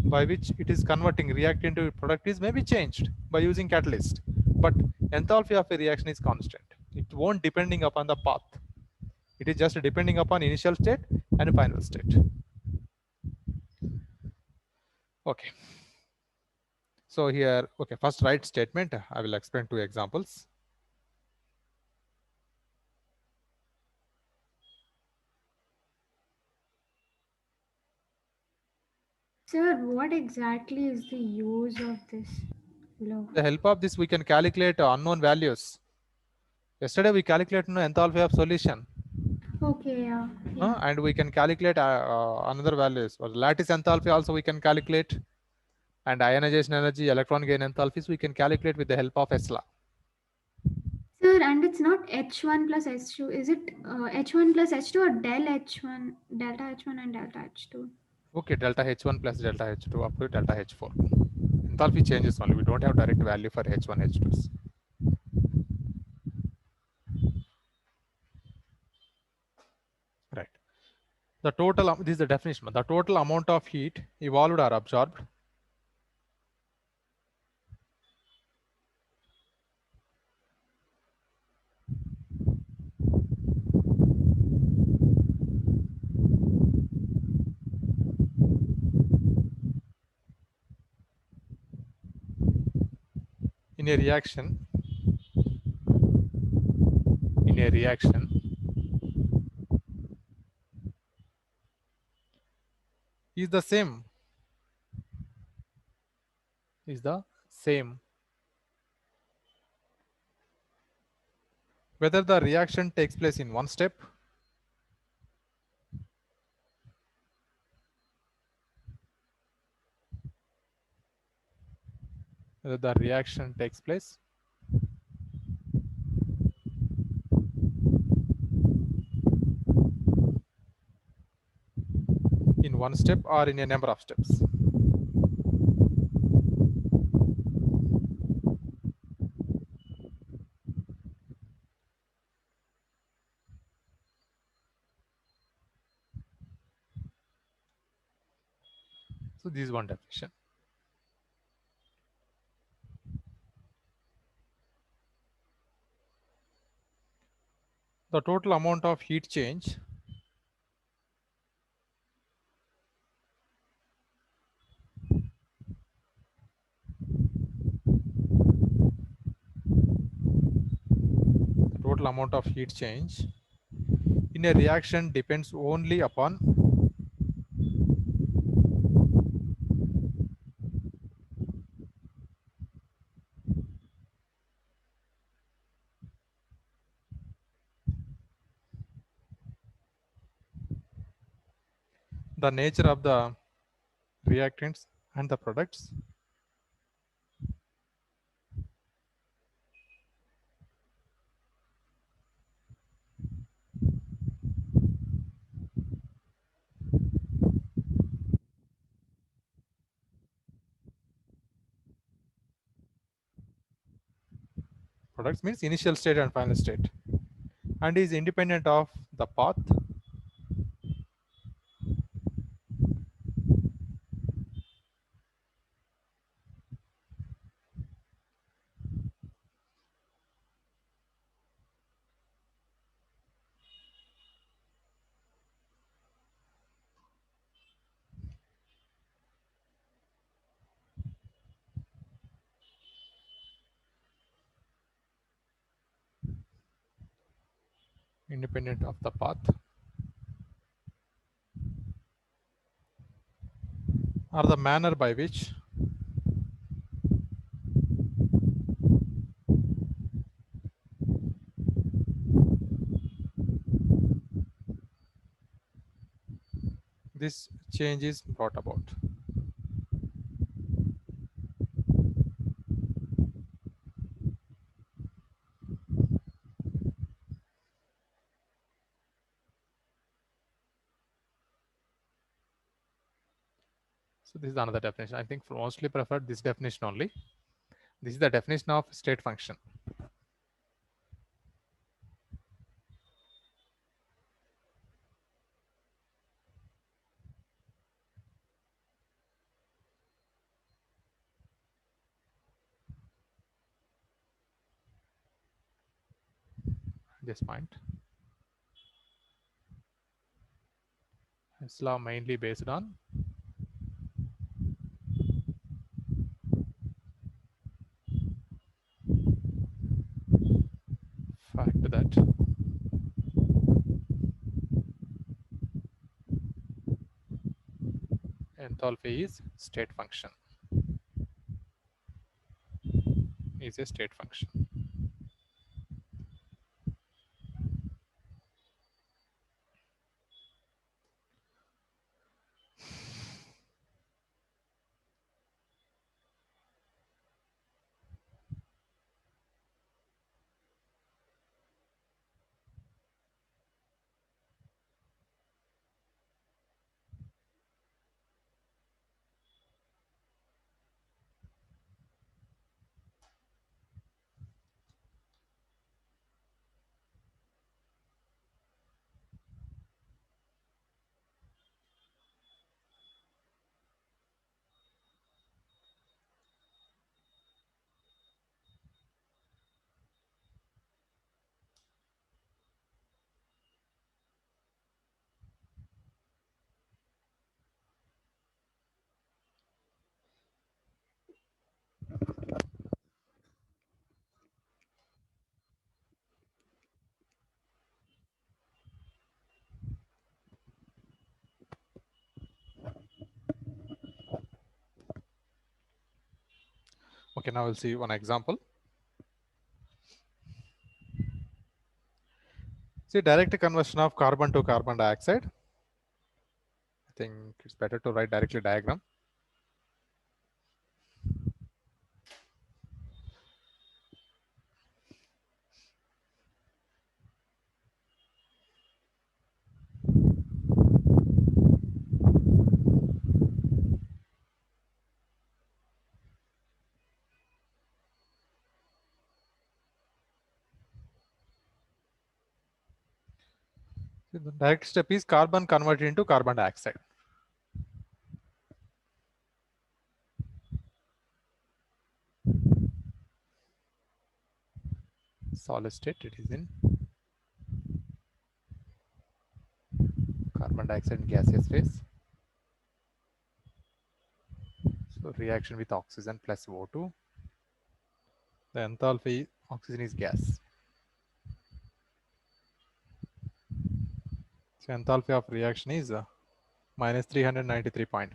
A: by which it is converting reactant to product is maybe changed by using catalyst. But enthalpy of a reaction is constant. It won't depending upon the path. It is just depending upon initial state and final state. Okay. So here, okay, first write statement. I will explain two examples.
E: Sir, what exactly is the use of this law?
A: With the help of this, we can calculate unknown values. Yesterday we calculated enthalpy of solution.
E: Okay, yeah.
A: And we can calculate another values. For lattice enthalpy also we can calculate, and ionization energy, electron gain enthalpies we can calculate with the help of ESLA.
E: Sir, and it's not H1 plus H2. Is it H1 plus H2 or del H1, delta H1 and delta H2?
A: Okay, delta H1 plus delta H2 up to delta H4. Enthalpy changes only. We don't have direct value for H1, H2s. Right. The total, this is the definition. The total amount of heat evolved or absorbed in a reaction is the same whether the reaction takes place in one step in one step or in a number of steps. So this is one definition. The total amount of heat change in a reaction depends only upon the nature of the reactants and the products. Products means initial state and final state, and is independent of the path independent of the path, or the manner by which this change is brought about. So this is another definition. I think mostly prefer this definition only. This is the definition of state function. This point. This law mainly based on fact that enthalpy is state function. Is a state function. Okay, now we'll see one example. See, direct conversion of carbon to carbon dioxide. I think it's better to write directly diagram. The direct step is carbon converted into carbon dioxide. Solid state, it is in carbon dioxide in gaseous phase. So reaction with oxygen plus O2. The enthalpy, oxygen is gas. So enthalpy of reaction is minus 393.5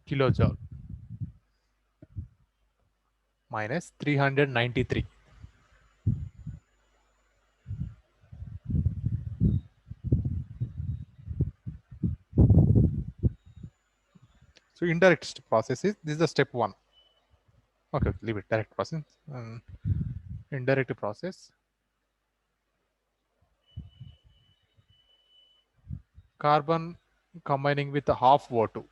A: kilojoule. Minus 393. So indirect process is, this is the step 1. Okay, leave it, direct process. Indirect process. Carbon combining with a half O2,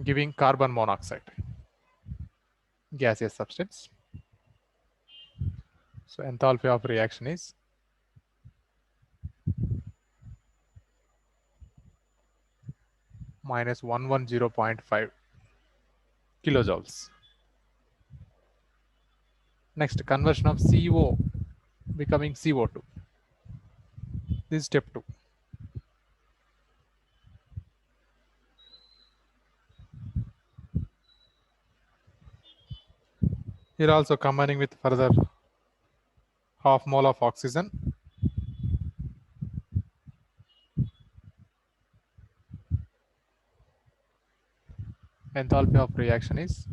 A: giving carbon monoxide, gaseous substance. So enthalpy of reaction is minus 110.5 kilojoules. Next, conversion of CO becoming CO2. This is step 2. Here also combining with further half mole of oxygen. Enthalpy of reaction is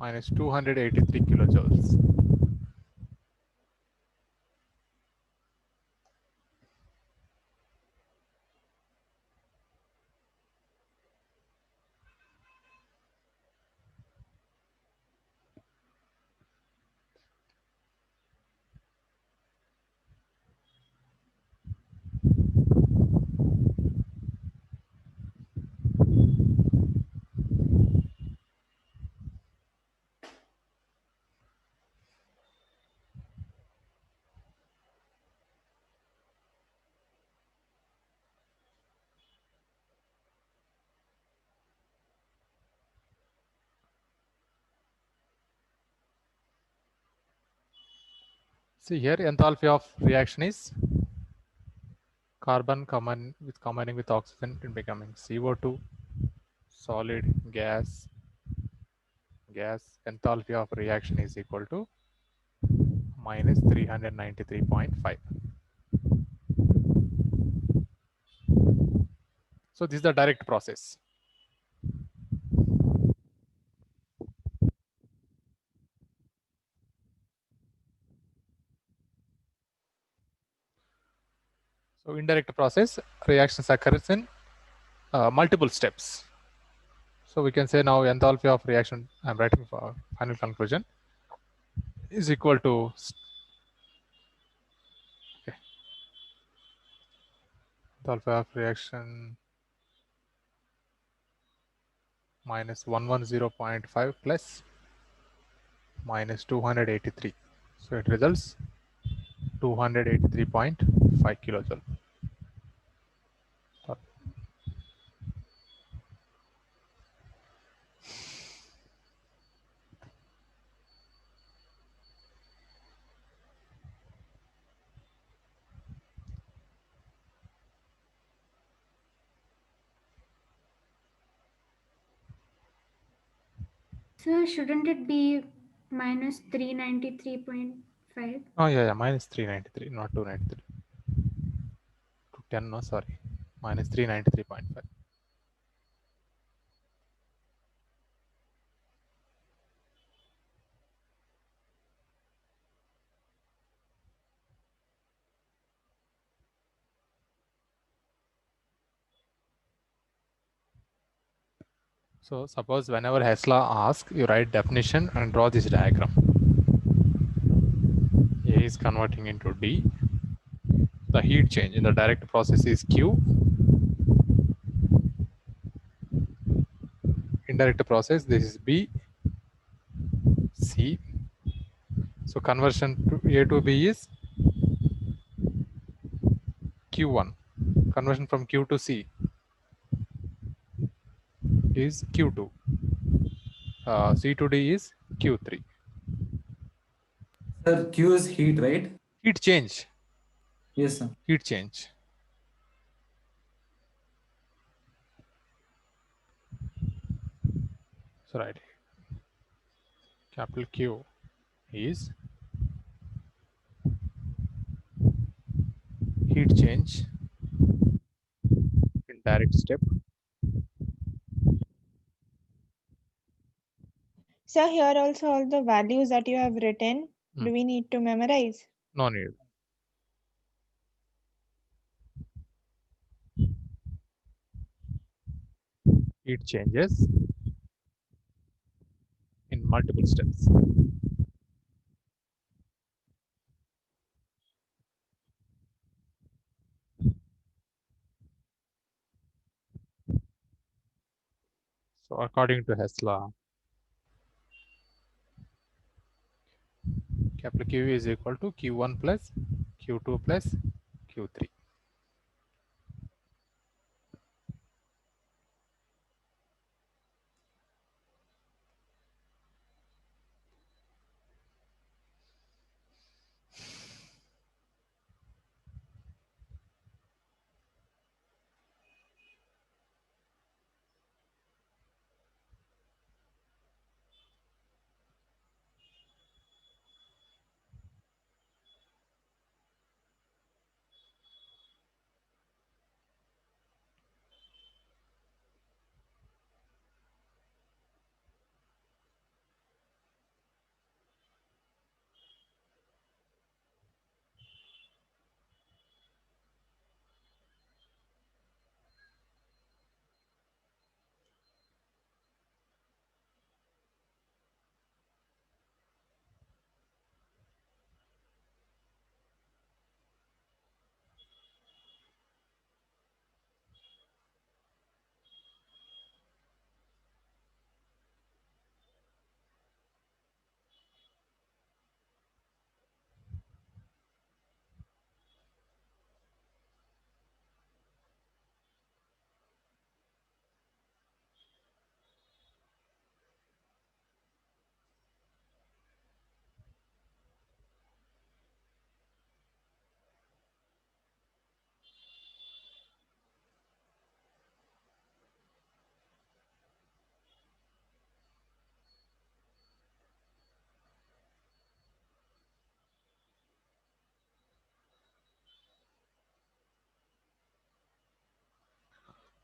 A: minus 283 kilojoules. See here, enthalpy of reaction is carbon combining with oxygen and becoming CO2, solid, gas. Enthalpy of reaction is equal to minus 393.5. So this is the direct process. So indirect process, reactions occurs in multiple steps. So we can say now enthalpy of reaction, I'm writing for final conclusion, is equal to enthalpy of reaction minus 110.5 plus minus 283. So it results 283.5 kilojoule.
E: So shouldn't it be minus 393.5?
A: Oh yeah, minus 393, not 293. 210, no, sorry. Minus 393.5. So suppose whenever Hessla asks, you write definition and draw this diagram. A is converting into D. The heat change in the direct process is Q. Indirect process, this is B, C. So conversion to A to B is Q1. Conversion from Q to C is Q2. C to D is Q3.
C: Sir, Q is heat, right?
A: Heat change.
C: Yes, sir.
A: Heat change. So right. Capital Q is heat change in direct step.
D: So here also all the values that you have written,
A: Hmm.
D: do we need to memorize?
A: No need. Heat changes in multiple steps. So according to Hess law, capital Q is equal to Q1 plus Q2 plus Q3.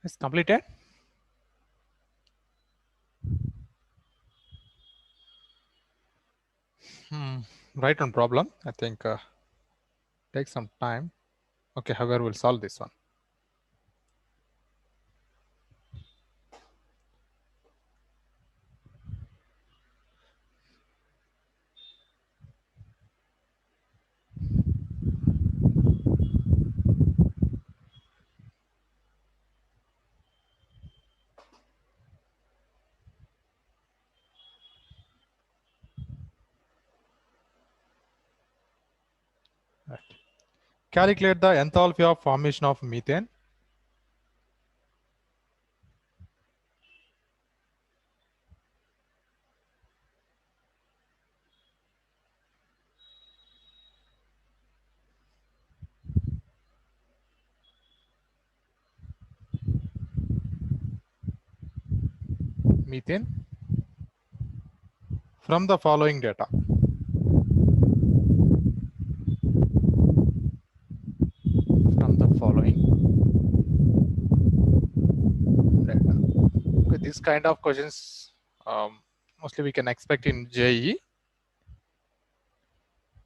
A: It's completed. Right on problem. I think take some time. Okay, however, we'll solve this one. Right. Calculate the enthalpy of formation of methane. Methane from the following data. From the following data. Okay, this kind of questions mostly we can expect in JEE.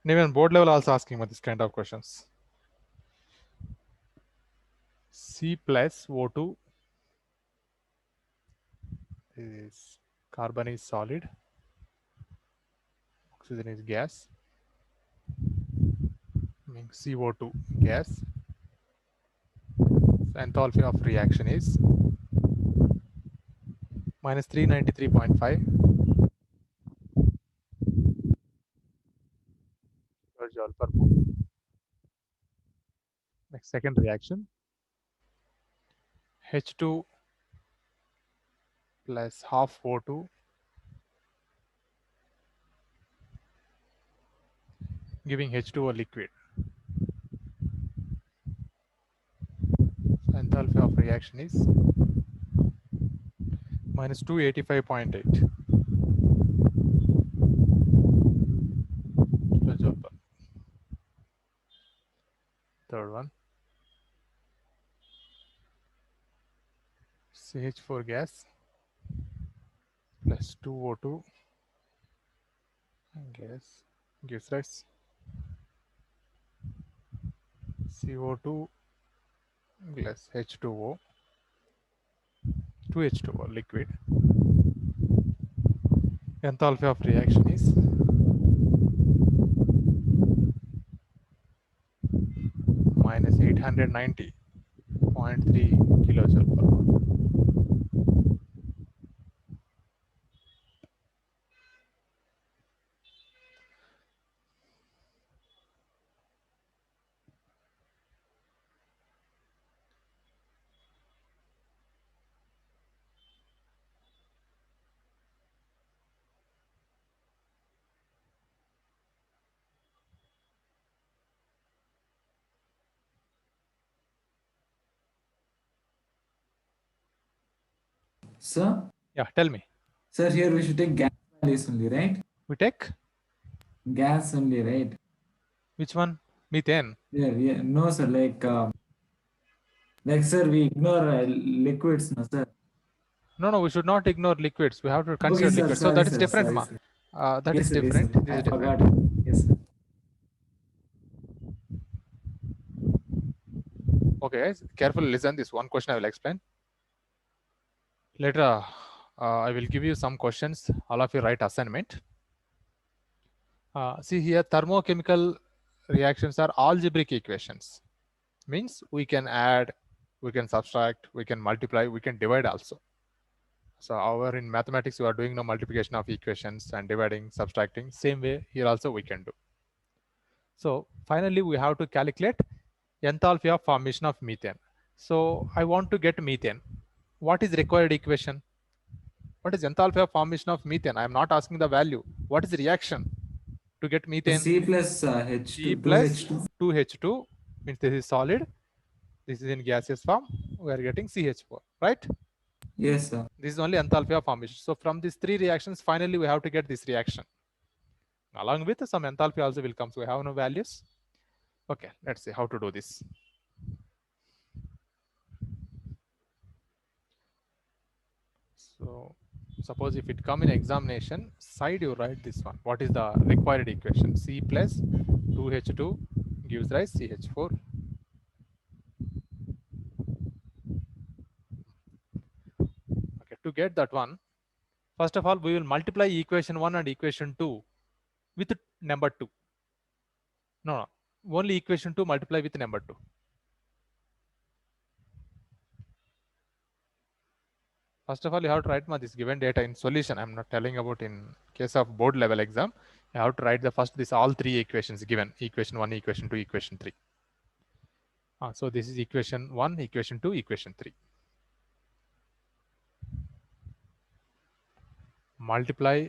A: And even board level also asking about this kind of questions. C plus O2 is carbon is solid, oxygen is gas, means CO2 gas. So enthalpy of reaction is minus 393.5 joule per mole. Next, second reaction, H2 plus half O2 giving H2O liquid. So enthalpy of reaction is minus 285.8 kilojoule per. Third one, CH4 gas plus 2O2 gas gives rise CO2 plus H2O, 2H2O liquid. Enthalpy of reaction is minus 890.3 kilojoule per mole.
C: Sir?
A: Yeah, tell me.
C: Sir, here we should take gas values only, right?
A: We take
C: Gas only, right?
A: which one? Methane.
C: Yeah. No, sir. Like, sir, we ignore liquids, no, sir.
A: No, we should not ignore liquids. We have to consider
C: Okay, sir,
A: liquids. So
C: sorry,
A: that is
C: sir,
A: different,
C: sorry,
A: ma.
C: sir.
A: That
C: Yes,
A: is
C: sir, yes,
A: different.
C: sir.
A: This is
C: I
A: different.
C: forgot. Yes, sir.
A: Okay, guys, carefully listen. This one question I will explain. Later, I will give you some questions. All of you write assignment. See here, thermochemical reactions are algebraic equations. Means we can add, we can subtract, we can multiply, we can divide also. So however, in mathematics, we are doing no multiplication of equations and dividing, subtracting. Same way here also we can do. So finally, we have to calculate enthalpy of formation of methane. So I want to get methane. What is required equation? What is enthalpy of formation of methane? I am not asking the value. What is the reaction to get methane?
C: C plus H2,
A: C plus
C: 2H2.
A: 2H2 means this is solid. This is in gaseous form. We are getting CH4, right?
C: Yes, sir.
A: This is only enthalpy of formation. So from these three reactions, finally we have to get this reaction. Along with some enthalpy also will come. So we have no values. Okay, let's see how to do this. suppose if it come in examination side, you write this one. What is the required equation? C plus 2H2 gives rise CH4. Okay, to get that one, first of all, we will multiply equation 1 and equation 2 with number 2. No, only equation 2 multiply with number 2. First of all, you have to write this given data in solution. I'm not telling about in case of board level exam. You have to write the first this all three equations given: equation 1, equation 2, equation 3. So this is equation 1, equation 2, equation 3. Multiply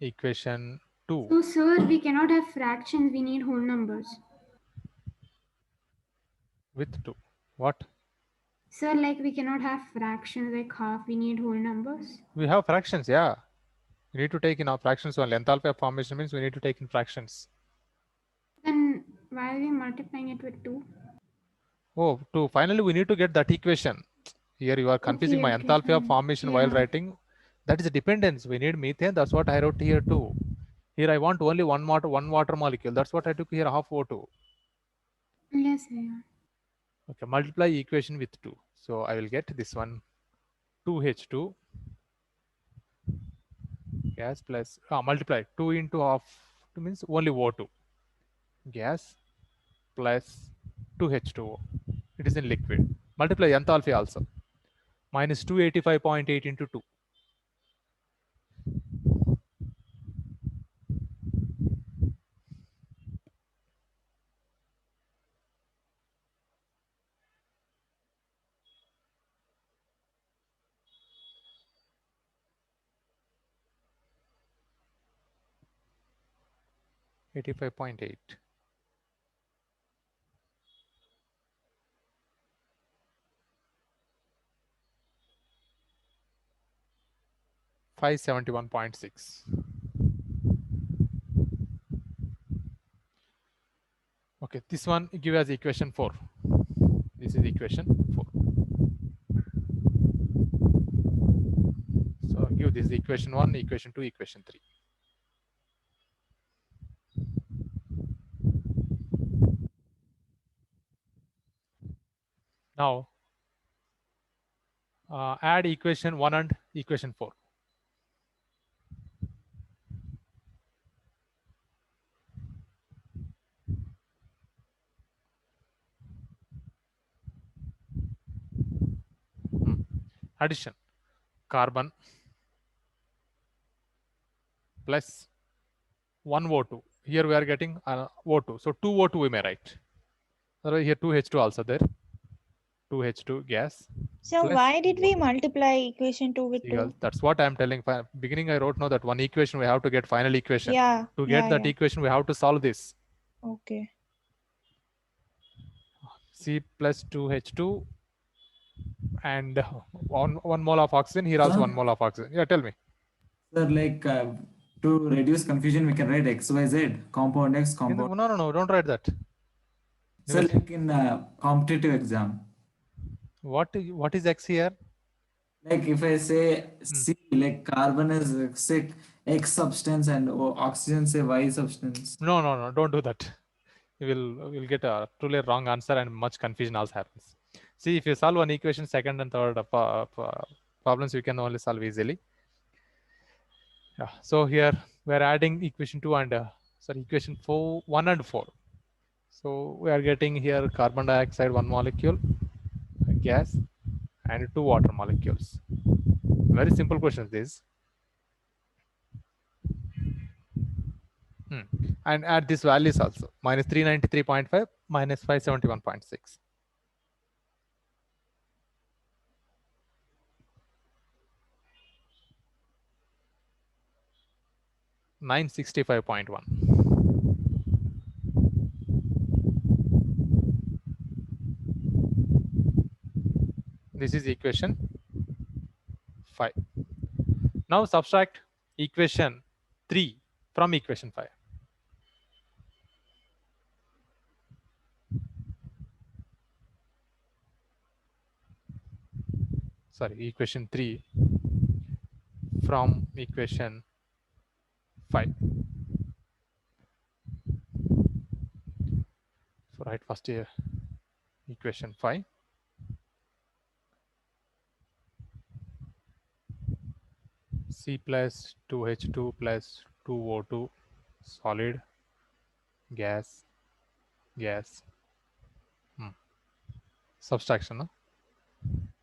A: equation 2.
E: So, sir, we cannot have fractions. We need whole numbers.
A: With 2. What?
E: Sir, like we cannot have fractions like half. We need whole numbers.
A: We have fractions, yeah. We need to take in our fractions only. Enthalpy of formation means we need to take in fractions.
E: Then why are we multiplying it with 2?
A: Oh, to finally we need to get that equation. Here you are confusing my enthalpy of
E: fine.
A: formation while writing. That is a dependence. We need methane. That's what I wrote here too. Here I want only one water molecule. That's what I took here, half O2.
E: Yes, yeah.
A: Okay, multiply equation with 2. So I will get this one, 2H2 gas plus multiply 2 into half 2 means only O2 gas plus 2H2O. It is in liquid. Multiply enthalpy also. Minus 285.8 into 2. $85.8. $571.6. Okay, this one give us equation 4. This is equation 4. So give this equation 1, equation 2, equation 3. Now add equation 1 and equation 4. Addition: carbon plus 1 O2. Here we are getting O2. So 2 O2 we may write. Otherwise here 2H2 also there. 2H2 gas.
D: So
A: plus
D: why did we
A: 2O2.
D: multiply equation 2 with 2?
A: That's what I'm telling. Beginning I wrote now that one equation we have to get final equation.
D: Yeah.
A: To get that equation we have to solve this.
D: Okay.
A: C plus 2H2 and one mole of oxygen. Here also
C: Sir?
A: 1 mole of oxygen. Yeah, tell me.
C: Sir, like to reduce confusion, we can write XYZ, compound X, compound.
A: No, don't write that.
C: Sir, like in competitive exam.
A: What is X here?
C: Like if I say C, like carbon is say X substance and oxygen say Y substance.
A: No, don't do that. We'll get a truly wrong answer and much confusion also happens. See, if you solve one equation, second and third problems you can only solve easily. Yeah. So here we're adding equation 2 and equation 4, 1 and 4. So we are getting here carbon dioxide 1 molecule, gas, and 2 water molecules. Very simple questions this. And add these values also. Minus 393.5, minus 571.6. 965.1. This is equation 5. Now subtract equation 3 from equation 5. sorry, equation 3 from equation 5. So write first here equation 5. C plus 2H2 plus 2O2 solid gas subtraction,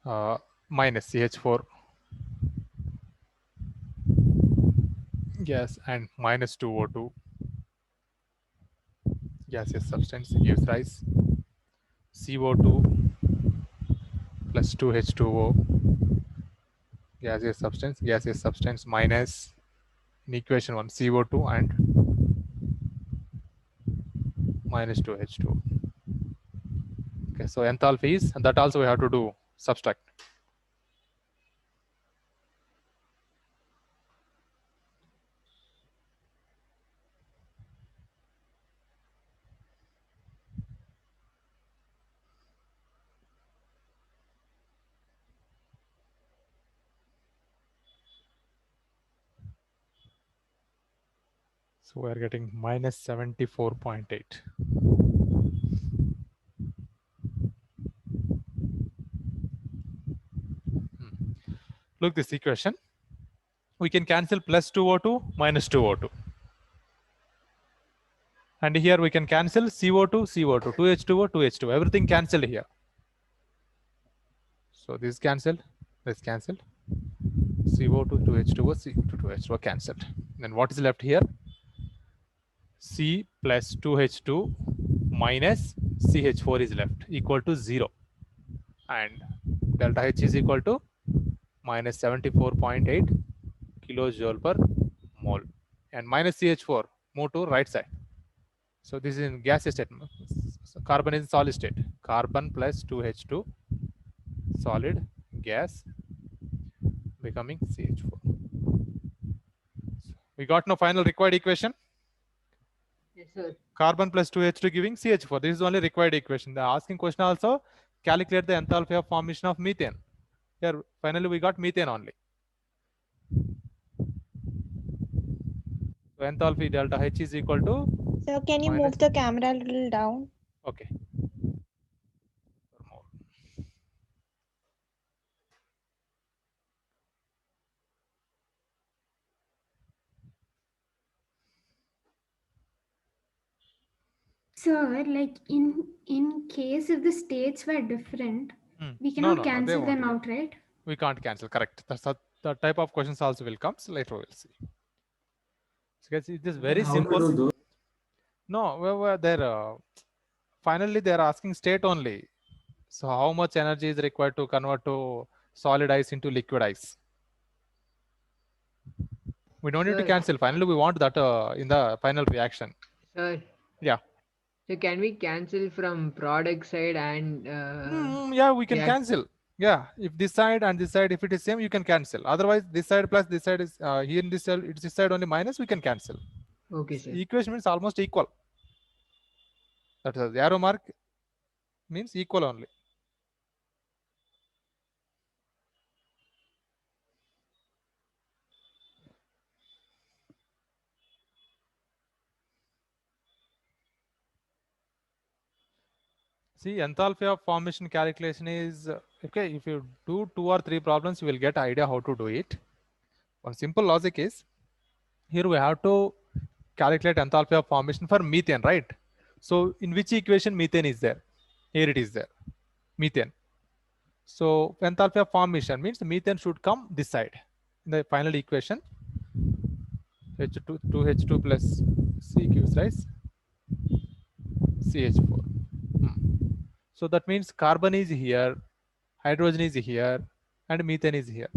A: no? Minus CH4 gas and minus 2O2 gaseous substance gives rise CO2 plus 2H2O gaseous substance minus in equation 1 CO2 and minus 2H2O. Okay, so enthalpy is, and that also we have to do subtract. So we are getting minus 74.8. Look this equation. We can cancel plus 2O2 minus 2O2. And here we can cancel CO2, CO2, 2H2O, 2H2O. Everything cancelled here. So this cancelled, this cancelled. CO2, 2H2O, CO2, 2H2O cancelled. Then what is left here? C plus 2H2 minus CH4 is left, equal to 0. And delta H is equal to minus 74.8 kilojoule per mole. And minus CH4, move to right side. So this is in gaseous state. So carbon is in solid state. Carbon plus 2H2 solid gas becoming CH4. We got no final required equation.
B: Yes, sir.
A: Carbon plus 2H2 giving CH4. This is only required equation. The asking question also calculate the enthalpy of formation of methane. Here finally we got methane only. So enthalpy delta H is equal to,
D: So can you
A: minus-
D: move the camera a little down?
A: okay.
E: Sir, like in case if the states were different, we
A: No,
E: cannot
A: no, they
E: cancel
A: won't
E: them
A: do that.
E: out, right?
A: We can't cancel, correct. The type of questions also will come. So later we'll see. So guys, it is very
C: How
A: simple.
C: to do those?
A: No, they're finally they're asking state only. So how much energy is required to convert to solid ice into liquid ice? We don't need to
B: Sir.
A: cancel. Finally, we want that in the final reaction.
B: Sir.
A: Yeah.
B: So can we cancel from product side and
A: Yeah, we can
B: yeah.
A: cancel. Yeah, if this side and this side, if it is same, you can cancel. Otherwise, this side plus this side is here in this side, it's this side only minus, we can cancel.
B: Okay, sir.
A: Equation means almost equal. That is the arrow mark means equal only. See, enthalpy of formation calculation is okay. If you do 2 or 3 problems, you will get idea how to do it. One simple logic is here we have to calculate enthalpy of formation for methane, right? So in which equation methane is there? Here it is there, methane. So enthalpy of formation means methane should come this side in the final equation. H2 2H2 plus C gives rise CH4. So that means carbon is here, hydrogen is here, and methane is here.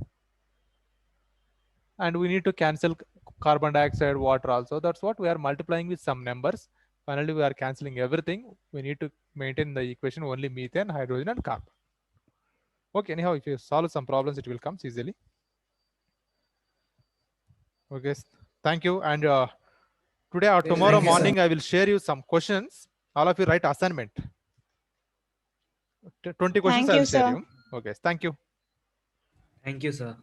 A: And we need to cancel carbon dioxide, water also. That's what we are multiplying with some numbers. Finally, we are cancelling everything. We need to maintain the equation only methane, hydrogen, and carbon. Okay, anyhow, if you solve some problems, it will come easily. Okay, thank you. And today or
B: Yes,
A: tomorrow
C: thank you, sir.
A: morning, I will share you some questions. All of you write assignment. 20 questions
D: Thank
A: I
D: you,
A: will share
D: sir.
A: you. Okay, thank you.
F: Thank you, sir.